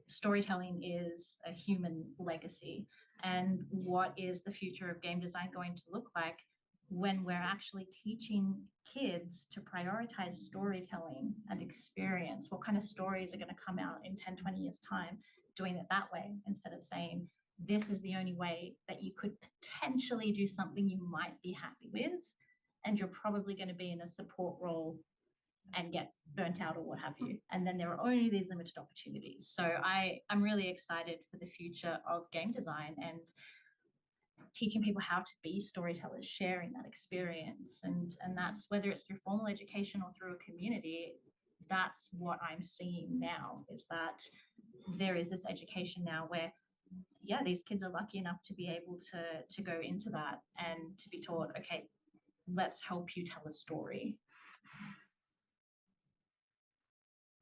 [SPEAKER 1] storytelling is a human legacy, and what is the future of game design going to look like when we're actually teaching kids to prioritize storytelling and experience? What kind of stories are going to come out in 10, 20 years time, doing it that way, instead of saying, this is the only way that you could potentially do something you might be happy with, and you're probably going to be in a support role and get burnt out or what have you. And then there are only these limited opportunities. So I'm really excited for the future of game design, and teaching people how to be storytellers, sharing that experience. And that's, whether it's through formal education or through a community, that's what I'm seeing now, is that there is this education now where, yeah, these kids are lucky enough to be able to go into that and to be taught, okay, let's help you tell a story.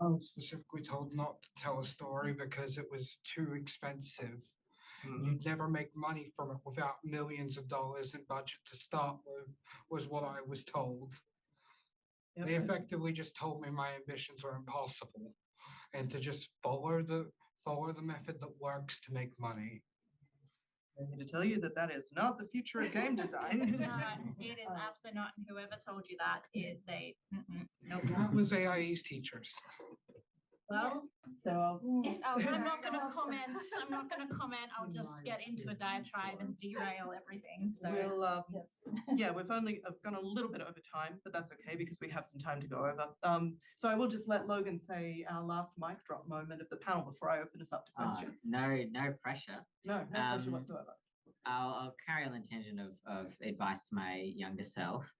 [SPEAKER 6] I was specifically told not to tell a story because it was too expensive. You'd never make money from it without millions of dollars in budget to start with, was what I was told.
[SPEAKER 2] Yep.
[SPEAKER 6] They effectively just told me my ambitions were impossible, and to just follow the method that works to make money.
[SPEAKER 2] I need to tell you that is not the future of game design.
[SPEAKER 1] No, it is absolutely not. And whoever told you that, nope.
[SPEAKER 6] That was AIE's teachers.
[SPEAKER 1] Well,
[SPEAKER 2] So
[SPEAKER 1] I'm not going to comment. I'll just get into a diatribe and derail everything. So
[SPEAKER 2] we'll, yeah, I've gone a little bit over time, but that's okay, because we have some time to go over. So I will just let Logan say our last mic drop moment of the panel before I open us up to questions.
[SPEAKER 3] No pressure.
[SPEAKER 2] No pressure whatsoever.
[SPEAKER 3] I'll carry on the tangent of advice to my younger self.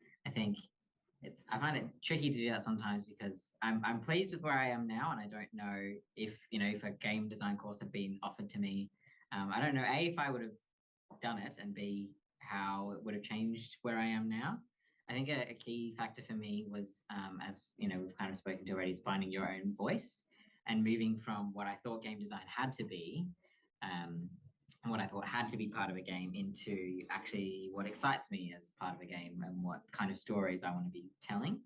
[SPEAKER 3] I find it tricky to do that sometimes, because I'm pleased with where I am now, and I don't know if a game design course had been offered to me. I don't know, A, if I would have done it, and B, how it would have changed where I am now. I think a key factor for me was, as we've kind of spoken to already, is finding your own voice and moving from what I thought game design had to be, and what I thought had to be part of a game, into actually what excites me as part of a game and what kind of stories I want to be telling.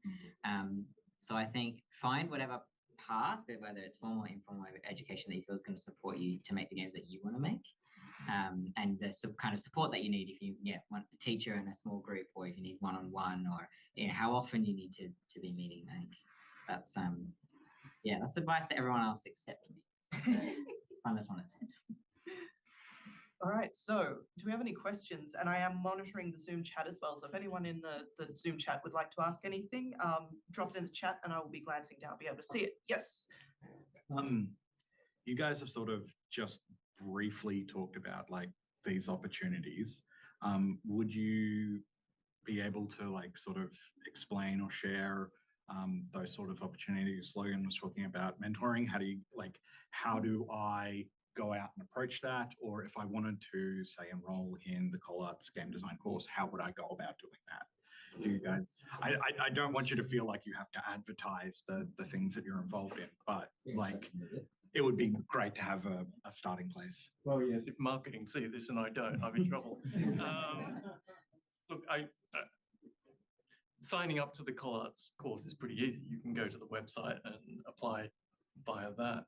[SPEAKER 3] So I think find whatever path, whether it's formal or informal education, that you feel is going to support you to make the games that you want to make. and the kind of support that you need if you want a teacher in a small group, or if you need one-on-one, or how often you need to be meeting. I think that's that's advice to everyone else except me. It's fun on its head.
[SPEAKER 2] All right, so do we have any questions? And I am monitoring the Zoom chat as well. So if anyone in the Zoom chat would like to ask anything, drop it in the chat and I will be glancing down, be able to see it. Yes.
[SPEAKER 7] You guys have sort of just briefly talked about like these opportunities. Would you be able to like sort of explain or share those sort of opportunities? Logan was talking about mentoring. How do I go out and approach that? Or if I wanted to, say, enroll in the Colarts game design course, how would I go about doing that? Do you guys, I don't want you to feel like you have to advertise the things that you're involved in, but like, it would be great to have a starting place.
[SPEAKER 5] Well, yes, if marketing see this and I don't, I'm in trouble. Look, signing up to the Colarts course is pretty easy. You can go to the website and apply via that.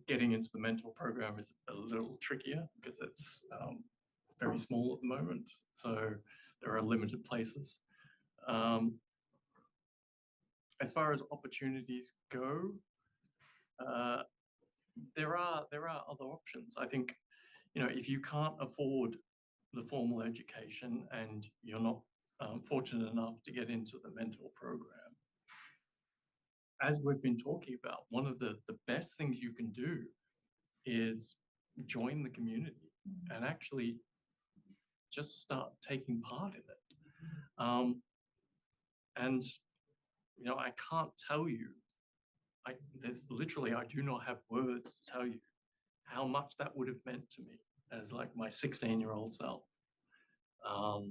[SPEAKER 5] Getting into the mentor program is a little trickier because it's very small at the moment. So there are limited places. As far as opportunities go, there are other options. I think, if you can't afford the formal education and you're not fortunate enough to get into the mentor program, as we've been talking about, one of the best things you can do is join the community and actually just start taking part in it. And I can't tell you, I do not have words to tell you how much that would have meant to me as like my 16-year-old self.
[SPEAKER 2] I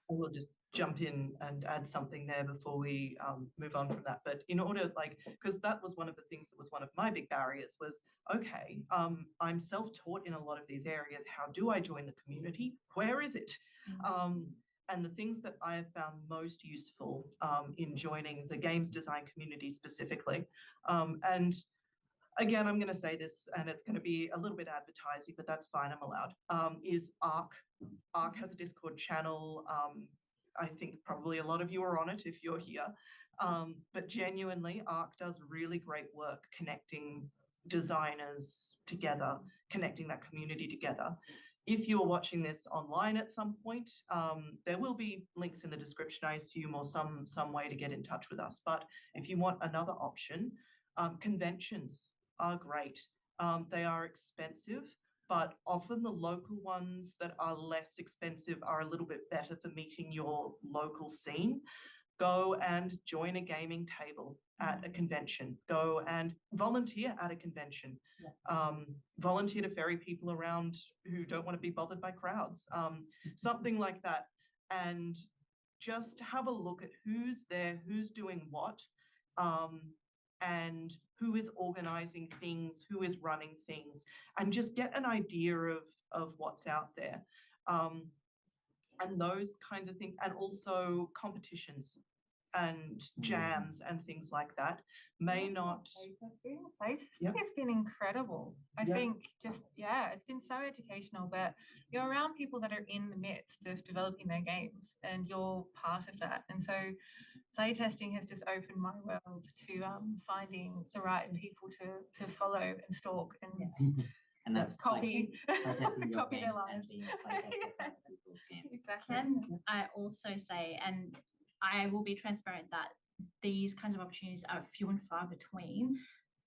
[SPEAKER 2] will just jump in and add something there before we move on from that. But in order, because that was one of the things that was one of my big barriers was, okay, I'm self-taught in a lot of these areas. How do I join the community? Where is it? And the things that I have found most useful in joining the games design community specifically, and again, I'm going to say this and it's going to be a little bit advertising, but that's fine, I'm allowed, is ARC. ARC has a Discord channel. I think probably a lot of you are on it if you're here. But genuinely, ARC does really great work connecting designers together, connecting that community together. If you are watching this online at some point, there will be links in the description, I assume, or some way to get in touch with us. But if you want another option, conventions are great. They are expensive, but often the local ones that are less expensive are a little bit better for meeting your local scene. Go and join a gaming table at a convention. Go and volunteer at a convention. Volunteer to ferry people around who don't want to be bothered by crowds. Something like that. And just have a look at who's there, who's doing what, and who is organizing things, who is running things, and just get an idea of what's out there. And those kinds of things, and also competitions and jams and things like that may not.
[SPEAKER 4] Playtesting has been incredible. I think it's been so educational, but you're around people that are in the midst of developing their games and you're part of that. And so playtesting has just opened my world to finding the right people to follow and stalk
[SPEAKER 3] and that's
[SPEAKER 4] copy
[SPEAKER 3] copy
[SPEAKER 4] their lives.
[SPEAKER 1] Exactly. Can I also say, and I will be transparent, that these kinds of opportunities are few and far between.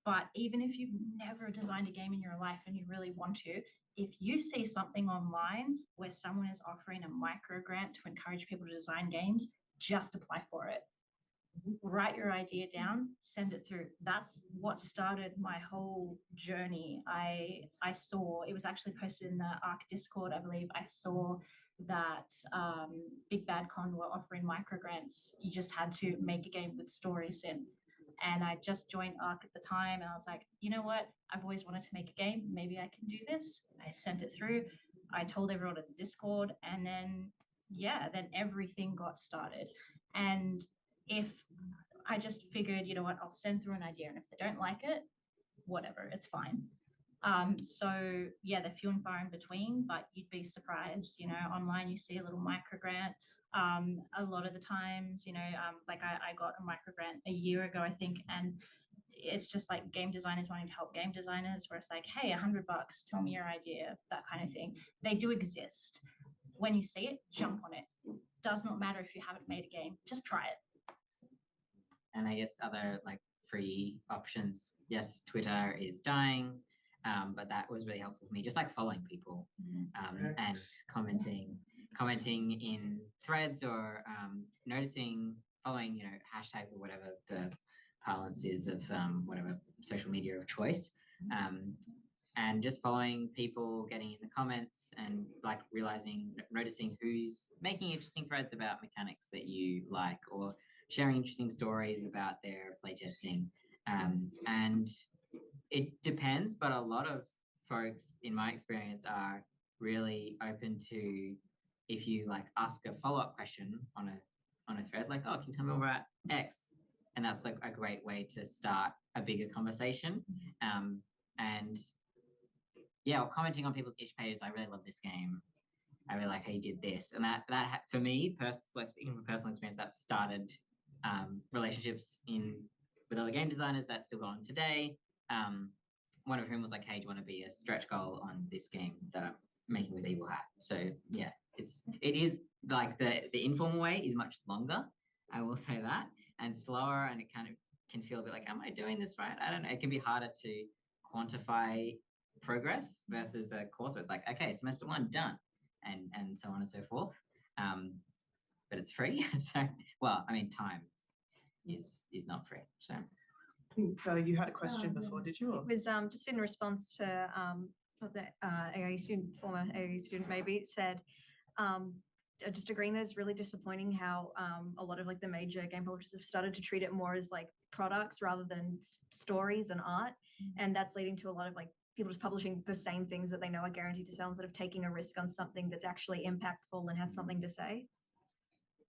[SPEAKER 1] But even if you've never designed a game in your life and you really want to, if you see something online where someone is offering a micro grant to encourage people to design games, just apply for it. Write your idea down, send it through. That's what started my whole journey. I saw, it was actually posted in the ARC Discord, I believe. I saw that Big Bad Con were offering micro grants. You just had to make a game with stories in. And I just joined ARC at the time and I was like, you know what? I've always wanted to make a game. Maybe I can do this. I sent it through. I told everyone at the Discord, and then everything got started. And if I just figured, you know what, I'll send through an idea, and if they don't like it, whatever, it's fine. So yeah, they're few and far in between, but you'd be surprised, online you see a little micro grant. A lot of the times, like I got a micro grant a year ago, I think, and it's just like game designers wanting to help game designers, where it's like, hey, $100, tell me your idea, that kind of thing. They do exist. When you see it, jump on it. Does not matter if you haven't made a game, just try it.
[SPEAKER 3] And I guess other like free options. Yes, Twitter is dying, but that was really helpful for me. Just like following people and commenting in threads or following hashtags or whatever the parlance is of whatever social media of choice. And just following people, getting in the comments and like noticing who's making interesting threads about mechanics that you like, or sharing interesting stories about their playtesting. And it depends, but a lot of folks, in my experience, are really open to, if you like ask a follow-up question on a thread, like, oh, can you tell me more about X? And that's like a great way to start a bigger conversation. And yeah, or commenting on people's itch pages. I really love this game. I really like how you did this. And that for me, speaking from personal experience, that started relationships with other game designers that still go on today. One of whom was like, hey, do you want to be a stretch goal on this game that I'm making with Evil Hat? So yeah, it is like the informal way is much longer, I will say that, and slower, and it kind of can feel a bit like, am I doing this right? I don't know. It can be harder to quantify progress versus a course where it's like, okay, semester 1 done, and so on and so forth. But it's free. So, well, I mean, time is not free. So
[SPEAKER 2] I think you had a question before, did you? Or?
[SPEAKER 8] It was just in response to the AIE student, former AIE student maybe, said, just agreeing that it's really disappointing how a lot of like the major game publishers have started to treat it more as like products rather than stories and art. And that's leading to a lot of like people just publishing the same things that they know are guaranteed to sell instead of taking a risk on something that's actually impactful and has something to say.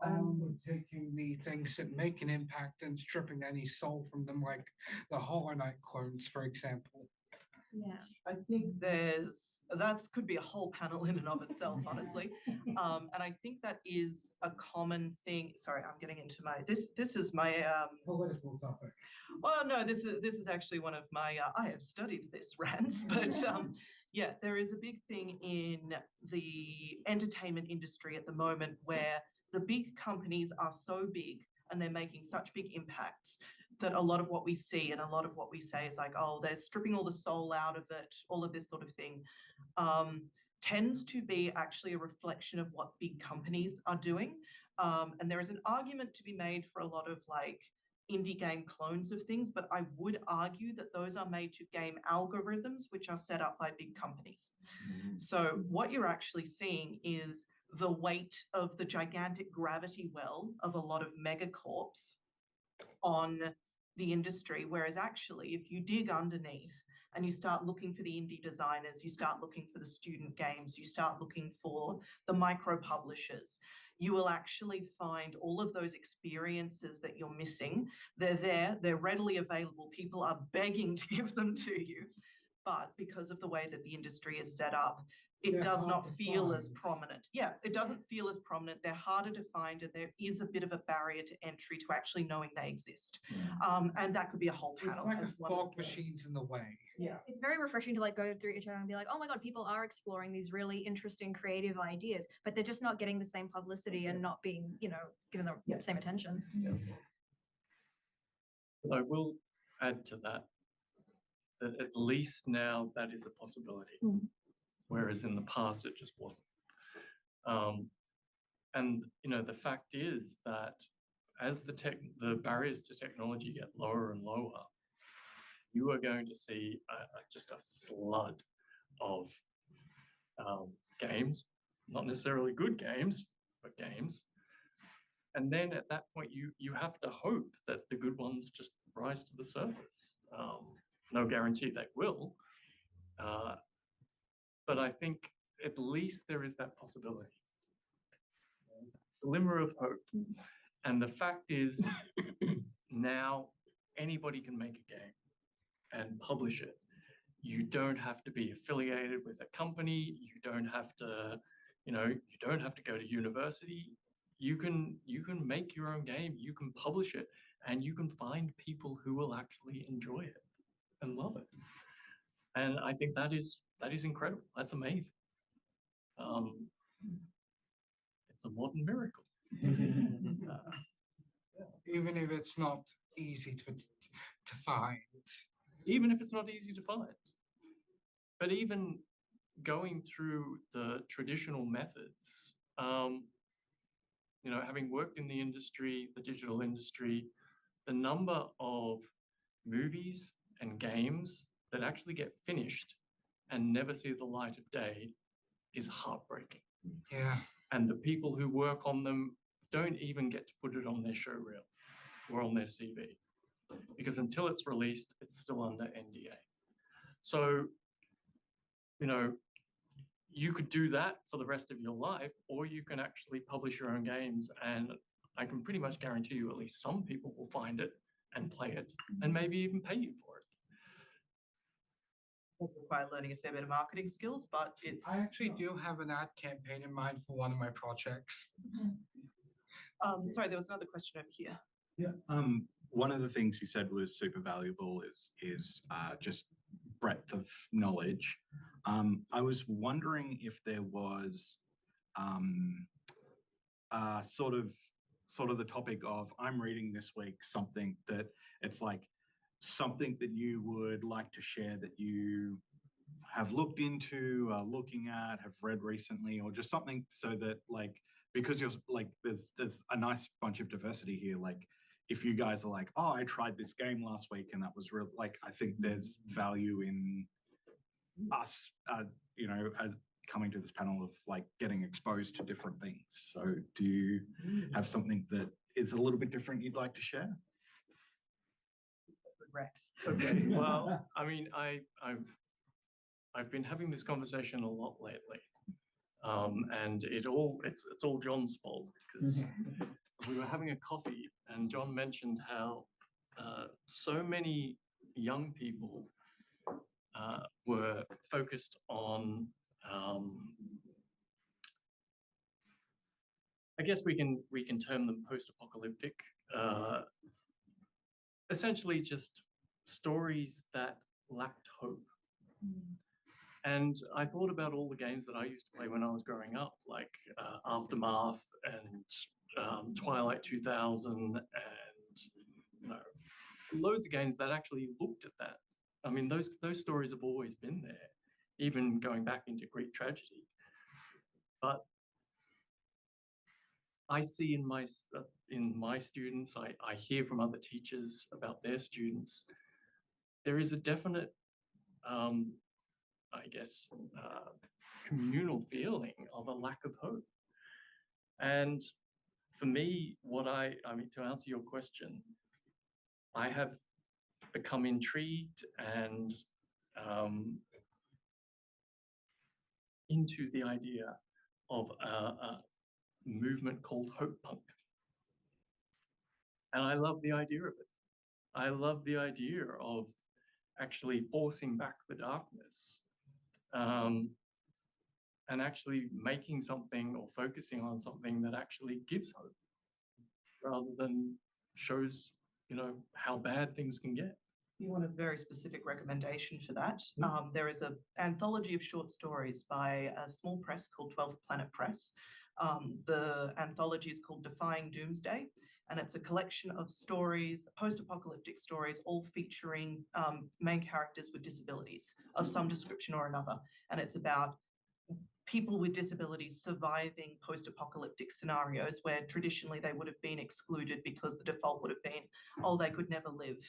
[SPEAKER 6] With taking the things that make an impact and stripping any soul from them, like the Hollow Knight clones, for example.
[SPEAKER 8] Yeah.
[SPEAKER 2] I think that could be a whole panel in and of itself, honestly. And I think that is a common thing. Sorry, I'm getting into this is my
[SPEAKER 6] Political topic.
[SPEAKER 2] well, no, this is actually one of my I have studied this rants, but yeah, there is a big thing in the entertainment industry at the moment where the big companies are so big and they're making such big impacts that a lot of what we see and a lot of what we say is like, oh, they're stripping all the soul out of it, all of this sort of thing, tends to be actually a reflection of what big companies are doing. And there is an argument to be made for a lot of like indie game clones of things, but I would argue that those are made to game algorithms which are set up by big companies. So what you're actually seeing is the weight of the gigantic gravity well of a lot of megacorps on the industry, whereas actually if you dig underneath and you start looking for the indie designers, you start looking for the student games, you start looking for the micro publishers, you will actually find all of those experiences that you're missing. They're there, they're readily available, people are begging to give them to you, but because of the way that the industry is set up, it does not feel as prominent. Yeah, it doesn't feel as prominent. They're harder to find, and there is a bit of a barrier to entry to actually knowing they exist. And that could be a whole panel.
[SPEAKER 6] It's like a fog machine's in the way.
[SPEAKER 2] Yeah.
[SPEAKER 8] It's very refreshing to like go through each other and be like, oh my God, people are exploring these really interesting creative ideas, but they're just not getting the same publicity and not being, given the same attention.
[SPEAKER 5] But I will add to that at least now that is a possibility. Whereas in the past it just wasn't. And the fact is that as the barriers to technology get lower and lower, you are going to see just a flood of games, not necessarily good games, but games. And then at that point, you have to hope that the good ones just rise to the surface. No guarantee they will. But I think at least there is that possibility. Glimmer of hope. And the fact is, now anybody can make a game and publish it. You don't have to be affiliated with a company. You don't have to, you don't have to go to university. You can make your own game. You can publish it, and you can find people who will actually enjoy it and love it. And I think that is incredible. That's amazing. It's a modern miracle.
[SPEAKER 6] Even if it's not easy to find.
[SPEAKER 5] Even if it's not easy to find. But even going through the traditional methods, having worked in the industry, the digital industry, the number of movies and games that actually get finished and never see the light of day is heartbreaking.
[SPEAKER 6] Yeah.
[SPEAKER 5] And the people who work on them don't even get to put it on their show reel or on their CV, because until it's released, it's still under NDA. So, you could do that for the rest of your life, or you can actually publish your own games, and I can pretty much guarantee you at least some people will find it and play it and maybe even pay you for it.
[SPEAKER 2] Does require learning a fair bit of marketing skills, but it's.
[SPEAKER 6] I actually do have an ad campaign in mind for one of my projects.
[SPEAKER 2] Sorry, there was another question over here.
[SPEAKER 7] Yeah. One of the things you said was super valuable is just breadth of knowledge. I was wondering if there was sort of the topic of, I'm reading this week something that it's like something that you would like to share that you have looked into, looking at, have read recently, or just something so that, like, because you're like, there's a nice bunch of diversity here. Like, if you guys are like, oh, I tried this game last week and that was real, like, I think there's value in us, as coming to this panel of like getting exposed to different things. So do you have something that is a little bit different you'd like to share?
[SPEAKER 2] Rex.
[SPEAKER 5] Okay. Well, I mean, I've been having this conversation a lot lately, and it's all John's fault, because we were having a coffee and John mentioned how so many young people were focused on, I guess we can term them post-apocalyptic, essentially just stories that lacked hope. And I thought about all the games that I used to play when I was growing up, like Aftermath and Twilight 2000, and loads of games that actually looked at that. I mean, those stories have always been there, even going back into Greek tragedy. But I see in my students, I hear from other teachers about their students, there is a definite, I guess, communal feeling of a lack of hope. And for me, to answer your question, I have become intrigued and into the idea of a movement called Hope Punk. And I love the idea of it. I love the idea of actually forcing back the darkness, and actually making something or focusing on something that actually gives hope, rather than shows, how bad things can get.
[SPEAKER 2] You want a very specific recommendation for that. There is an anthology of short stories by a small press called 12th Planet Press. The anthology is called Defying Doomsday, and it's a collection of stories, post-apocalyptic stories, all featuring main characters with disabilities of some description or another. And it's about people with disabilities surviving post-apocalyptic scenarios where traditionally they would have been excluded because the default would have been, oh, they could never live,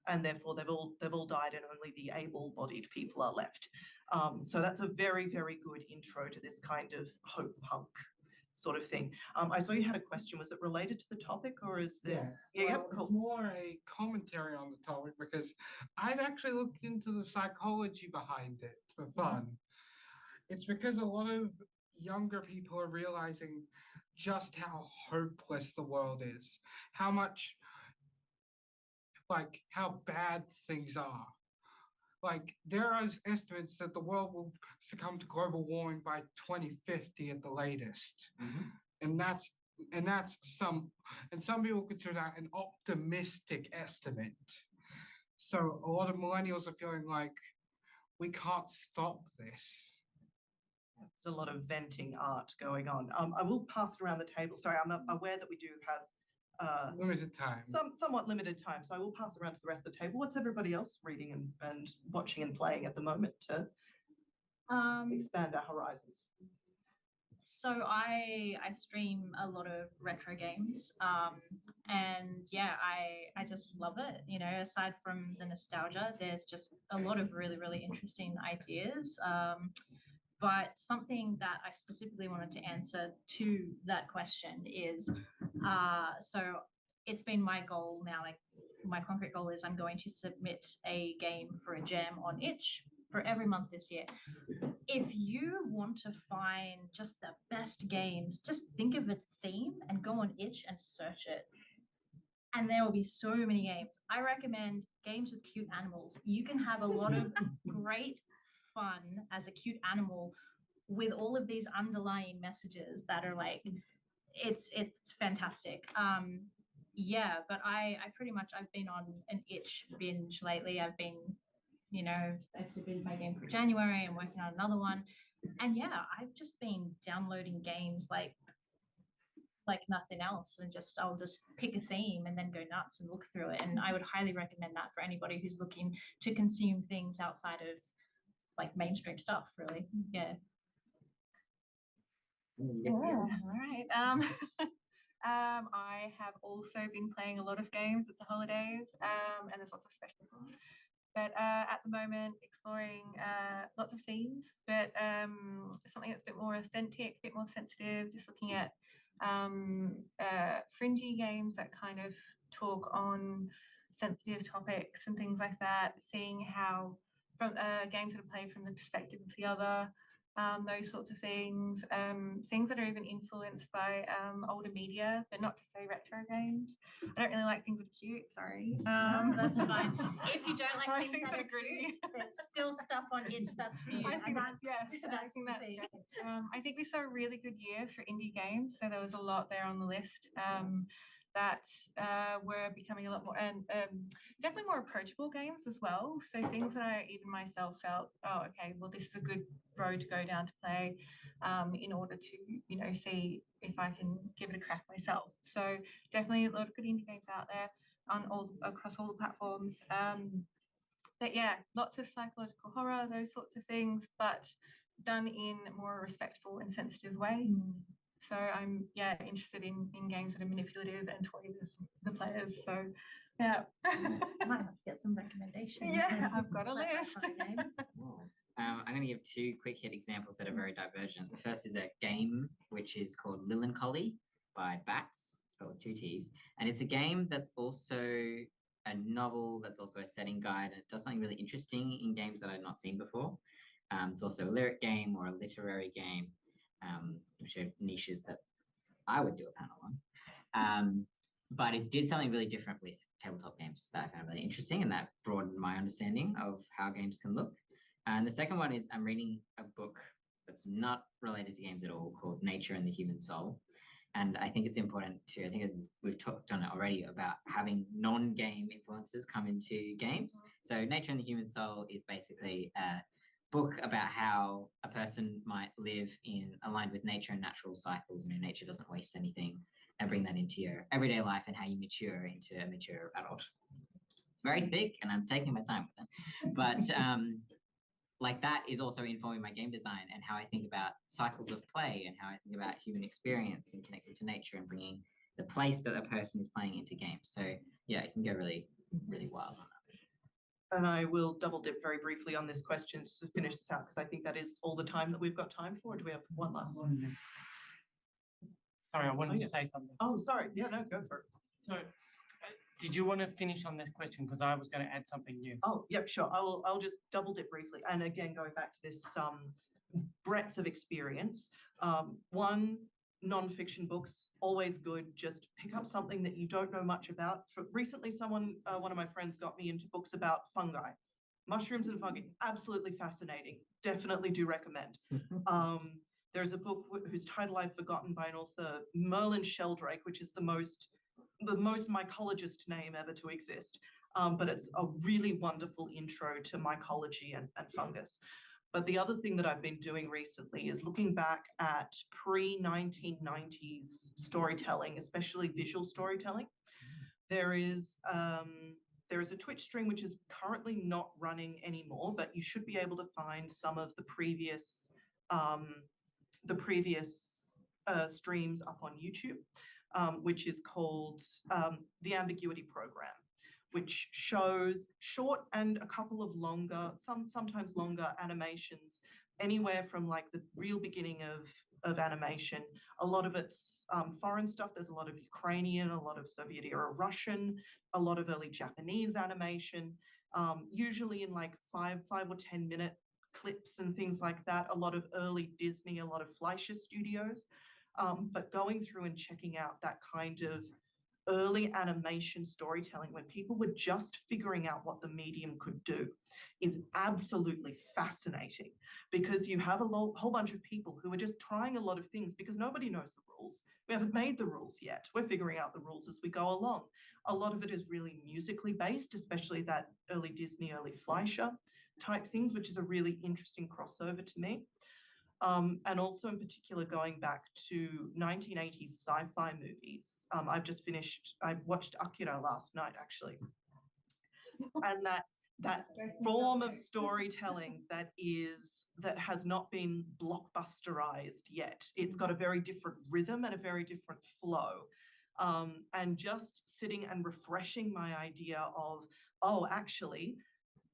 [SPEAKER 2] and therefore they've all died and only the able-bodied people are left. So that's a very, very good intro to this kind of hope punk sort of thing. I saw you had a question. Was it related to the topic, or is this? Yeah,
[SPEAKER 6] Well,
[SPEAKER 2] cool.
[SPEAKER 6] it's more a commentary on the topic, because I've actually looked into the psychology behind it for fun. It's because a lot of younger people are realizing just how hopeless the world is, how bad things are. like there are estimates that the world will succumb to global warming by 2050 at the latest. And some people consider that an optimistic estimate. So a lot of millennials are feeling like we can't stop this.
[SPEAKER 2] There's a lot of venting art going on. I will pass it around the table. Sorry, I'm aware that we do have
[SPEAKER 6] Limited time.
[SPEAKER 2] somewhat limited time, so I will pass it around to the rest of the table. What's everybody else reading and watching and playing at the moment to expand our horizons?
[SPEAKER 1] So I stream a lot of retro games, and yeah, I just love it. You know, aside from the nostalgia, there's just a lot of really interesting ideas. But something that I specifically wanted to answer to that question is, so it's been my goal now, like my concrete goal is I'm going to submit a game for a jam on Itch for every month this year. If you want to find just the best games, just think of a theme and go on Itch and search it. And there will be so many games. I recommend games with cute animals. You can have a lot of great fun as a cute animal with all of these underlying messages that are like, it's fantastic. Yeah, but I pretty much, I've been on an Itch binge lately. I've been, you know, I've submitted my game for January. I'm working on another one. And yeah, I've just been downloading games like nothing else, and I'll just pick a theme and then go nuts and look through it. And I would highly recommend that for anybody who's looking to consume things outside of like mainstream stuff, really. Yeah.
[SPEAKER 4] All right. I have also been playing a lot of games. It's the holidays, and there's lots of special ones. But at the moment, exploring lots of themes, but something that's a bit more authentic, a bit more sensitive, just looking at fringy games that kind of talk on sensitive topics and things like that, seeing how from games that are played from the perspective of the other, those sorts of things, things that are even influenced by older media, but not to say retro games. I don't really like things that are cute, sorry.
[SPEAKER 1] No, that's fine. If you don't like
[SPEAKER 4] things that are
[SPEAKER 1] gritty, there's still stuff on Itch that's for you.
[SPEAKER 4] I think
[SPEAKER 1] And
[SPEAKER 4] that's
[SPEAKER 1] the thing.
[SPEAKER 4] great. I think we saw a really good year for indie games, so there was a lot there on the list that were becoming a lot more, and definitely more approachable games as well. So things that I even myself felt, oh, okay, well, this is a good road to go down to play in order to, you know, see if I can give it a crack myself. So definitely a lot of good indie games out there across all the platforms. But yeah, lots of psychological horror, those sorts of things, but done in a more respectful and sensitive way. So I'm interested in games that are manipulative and toy with the players. So yeah.
[SPEAKER 1] I might have to get some recommendations.
[SPEAKER 4] Yeah, I've got a list.
[SPEAKER 3] I'm going to give two quick hit examples that are very divergent. The first is a game which is called Lillian by Bats, spelled with two T's. And it's a game that's also a novel, that's also a setting guide, and it does something really interesting in games that I've not seen before. It's also a lyric game or a literary game, which are niches that I would do a panel on. But it did something really different with tabletop games that I found really interesting, and that broadened my understanding of how games can look. And the second one is I'm reading a book that's not related to games at all called Nature and the Human Soul. And I think it's important I think we've talked on it already about having non-game influences come into games. So Nature and the Human Soul is basically a book about how a person might live aligned with nature and natural cycles. You know, nature doesn't waste anything, and bring that into your everyday life and how you mature into a mature adult. It's very thick, and I'm taking my time with it. But like that is also informing my game design and how I think about cycles of play and how I think about human experience and connecting to nature and bringing the place that a person is playing into games. So yeah, it can go really, really wild on that.
[SPEAKER 2] And I will double dip very briefly on this question just to finish this out, because I think that is all the time that we've got time for. Do we have one last one?
[SPEAKER 9] Sorry, I wanted to say something.
[SPEAKER 2] Oh, sorry. Yeah, no, go for it.
[SPEAKER 9] So, did you want to finish on this question? Because I was going to add something new.
[SPEAKER 2] Oh, yep, sure. I'll just double dip briefly. And again, going back to this breadth of experience. One, non-fiction books, always good. Just pick up something that you don't know much about. Recently, one of my friends got me into books about fungi. Mushrooms and fungi, absolutely fascinating. Definitely do recommend. There's a book whose title I've forgotten by an author, Merlin Sheldrake, which is the most mycologist name ever to exist. But it's a really wonderful intro to mycology and fungus. But the other thing that I've been doing recently is looking back at pre-1990s storytelling, especially visual storytelling. There is a Twitch stream which is currently not running anymore, but you should be able to find some of the previous streams up on YouTube, which is called the Ambiguity Program, which shows short and a couple of longer, sometimes longer animations, anywhere from like the real beginning of animation. A lot of it's foreign stuff. There's a lot of Ukrainian, a lot of Soviet era Russian, a lot of early Japanese animation, usually in like 5 or 10 minute clips and things like that. A lot of early Disney, a lot of Fleischer Studios. But going through and checking out that kind of early animation storytelling when people were just figuring out what the medium could do is absolutely fascinating, because you have a whole bunch of people who are just trying a lot of things because nobody knows the rules. We haven't made the rules yet. We're figuring out the rules as we go along. A lot of it is really musically based, especially that early Disney, early Fleischer type things, which is a really interesting crossover to me. And also in particular, going back to 1980s sci-fi movies. I watched Akira last night, actually. And that form of storytelling that has not been blockbusterized yet. It's got a very different rhythm and a very different flow. And just sitting and refreshing my idea of, oh, actually,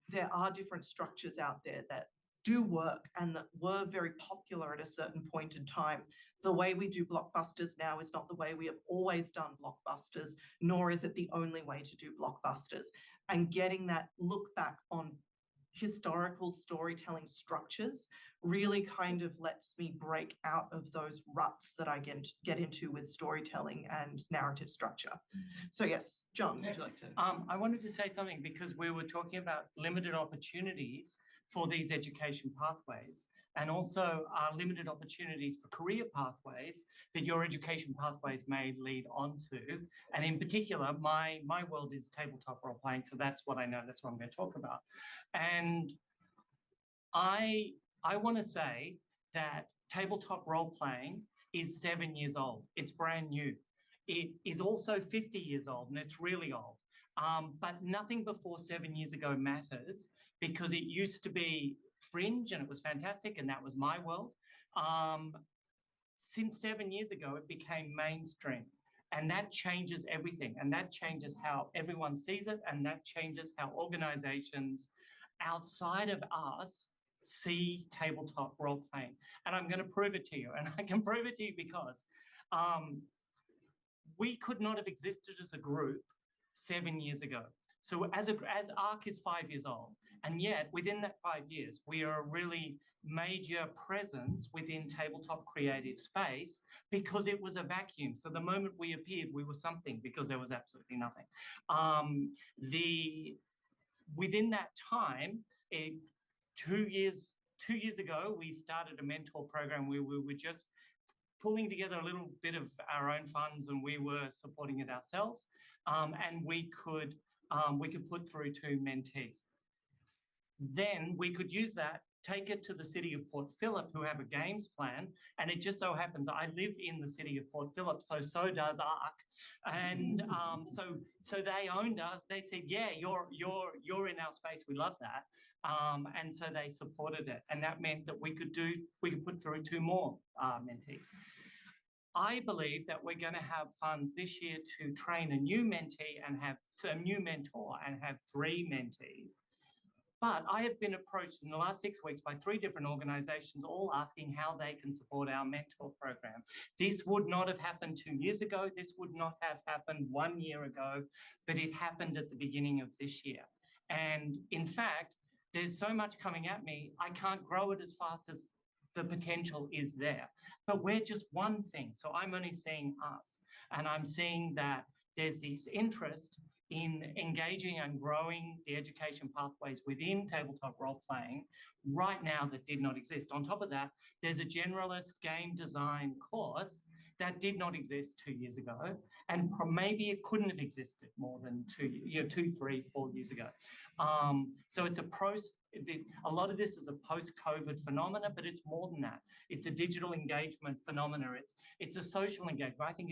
[SPEAKER 2] there are different structures out there that do work and that were very popular at a certain point in time. The way we do blockbusters now is not the way we have always done blockbusters, nor is it the only way to do blockbusters. And getting that look back on historical storytelling structures really kind of lets me break out of those ruts that I get into with storytelling and narrative structure. So yes, John, would you like to?
[SPEAKER 9] I wanted to say something because we were talking about limited opportunities for these education pathways, and also limited opportunities for career pathways that your education pathways may lead on to. And in particular, my world is tabletop role playing, so that's what I know, that's what I'm going to talk about. And I want to say that tabletop role playing is 7 years old. It's brand new. It is also 50 years old, and it's really old. But nothing before 7 years ago matters, because it used to be fringe and it was fantastic, and that was my world. Since 7 years ago, it became mainstream, and that changes everything, and that changes how everyone sees it, and that changes how organizations outside of us see tabletop role playing. And I'm going to prove it to you, and I can prove it to you because we could not have existed as a group 7 years ago. So as ARC is 5 years old, and yet within that 5 years, we are a really major presence within tabletop creative space because it was a vacuum. So the moment we appeared, we were something because there was absolutely nothing. Within that time, 2 years ago, we started a mentor program where we were just pulling together a little bit of our own funds, and we were supporting it ourselves. And we could put through 2 mentees. Then we could use that, take it to the city of Port Phillip, who have a games plan, and it just so happens I live in the city of Port Phillip, so does ARC, and so they owned us. They said, "Yeah, you're in our space. We love that," and so they supported it, and that meant that we could put through 2 more mentees. I believe that we're going to have funds this year to train a new mentee and have a new mentor and have 3 mentees. But I have been approached in the last 6 weeks by 3 different organizations, all asking how they can support our mentor program. This would not have happened 2 years ago. This would not have happened 1 year ago, but it happened at the beginning of this year. And in fact, there's so much coming at me, I can't grow it as fast as the potential is there. But we're just one thing. So I'm only seeing us. And I'm seeing that there's this interest in engaging and growing the education pathways within tabletop role-playing right now that did not exist. On top of that, there's a generalist game design course that did not exist 2 years ago, and maybe it couldn't have existed more than 2, 3, 4 years ago. So it's a lot of this is a post-COVID phenomena, but it's more than that. It's a digital engagement phenomena. It's a social engagement. I think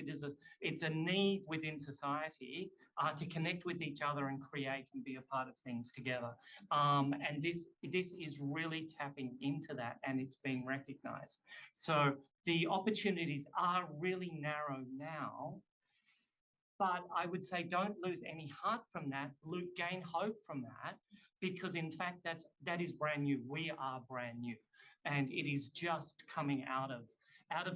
[SPEAKER 9] it's a need within society to connect with each other and create and be a part of things together. And this is really tapping into that, and it's being recognised. So the opportunities are really narrow now, but I would say don't lose any heart from that, gain hope from that, because in fact that is brand new. We are brand new, and it is just coming out of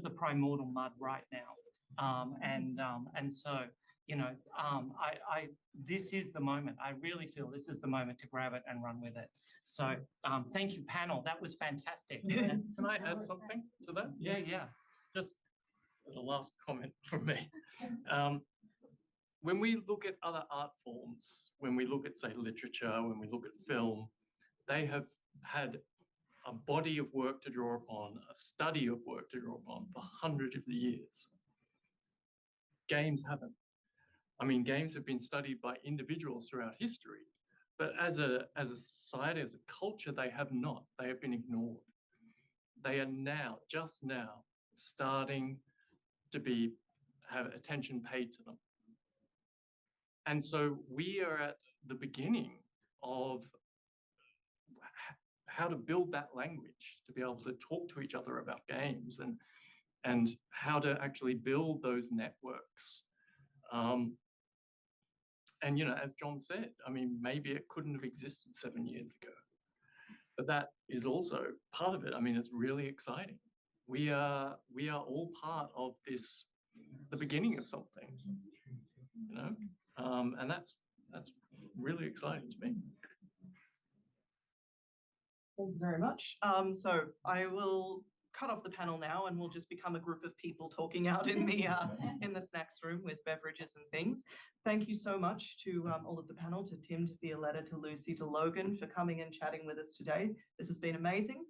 [SPEAKER 9] the primordial mud right now. And so, you know, this is the moment. I really feel this is the moment to grab it and run with it. So thank you, panel. That was fantastic.
[SPEAKER 5] Can I add something to that?
[SPEAKER 9] Yeah.
[SPEAKER 5] Just as a last comment from me. When we look at other art forms, when we look at, say, literature, when we look at film, they have had a body of work to draw upon, a study of work to draw upon for hundreds of years. Games haven't. I mean, games have been studied by individuals throughout history, but as a society, as a culture, they have not. They have been ignored. They are now, just now, starting to have attention paid to them. And so we are at the beginning of how to build that language, to be able to talk to each other about games and how to actually build those networks. And, you know, as John said, I mean, maybe it couldn't have existed 7 years ago, but that is also part of it. I mean, it's really exciting. We are all part of this, the beginning of something, you know, and that's really exciting to me.
[SPEAKER 2] Thank you very much. So I will cut off the panel now, and we'll just become a group of people talking out in the snacks room with beverages and things. Thank you so much to all of the panel, to Tim, to Violetta, to Lucy, to Logan for coming and chatting with us today. This has been amazing.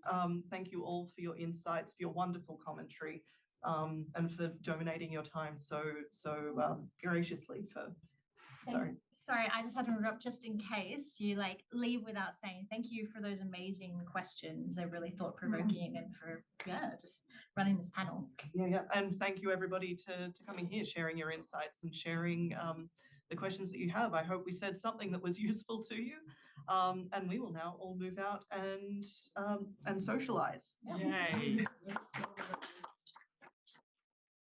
[SPEAKER 2] Thank you all for your insights, for your wonderful commentary, and for donating your time so graciously.
[SPEAKER 1] Sorry, I just had to interrupt just in case you leave without saying thank you for those amazing questions. They're really thought-provoking and for just running this panel.
[SPEAKER 2] Yeah. And thank you everybody to coming here, sharing your insights and sharing the questions that you have. I hope we said something that was useful to you. And we will now all move out and socialize.
[SPEAKER 9] Yay.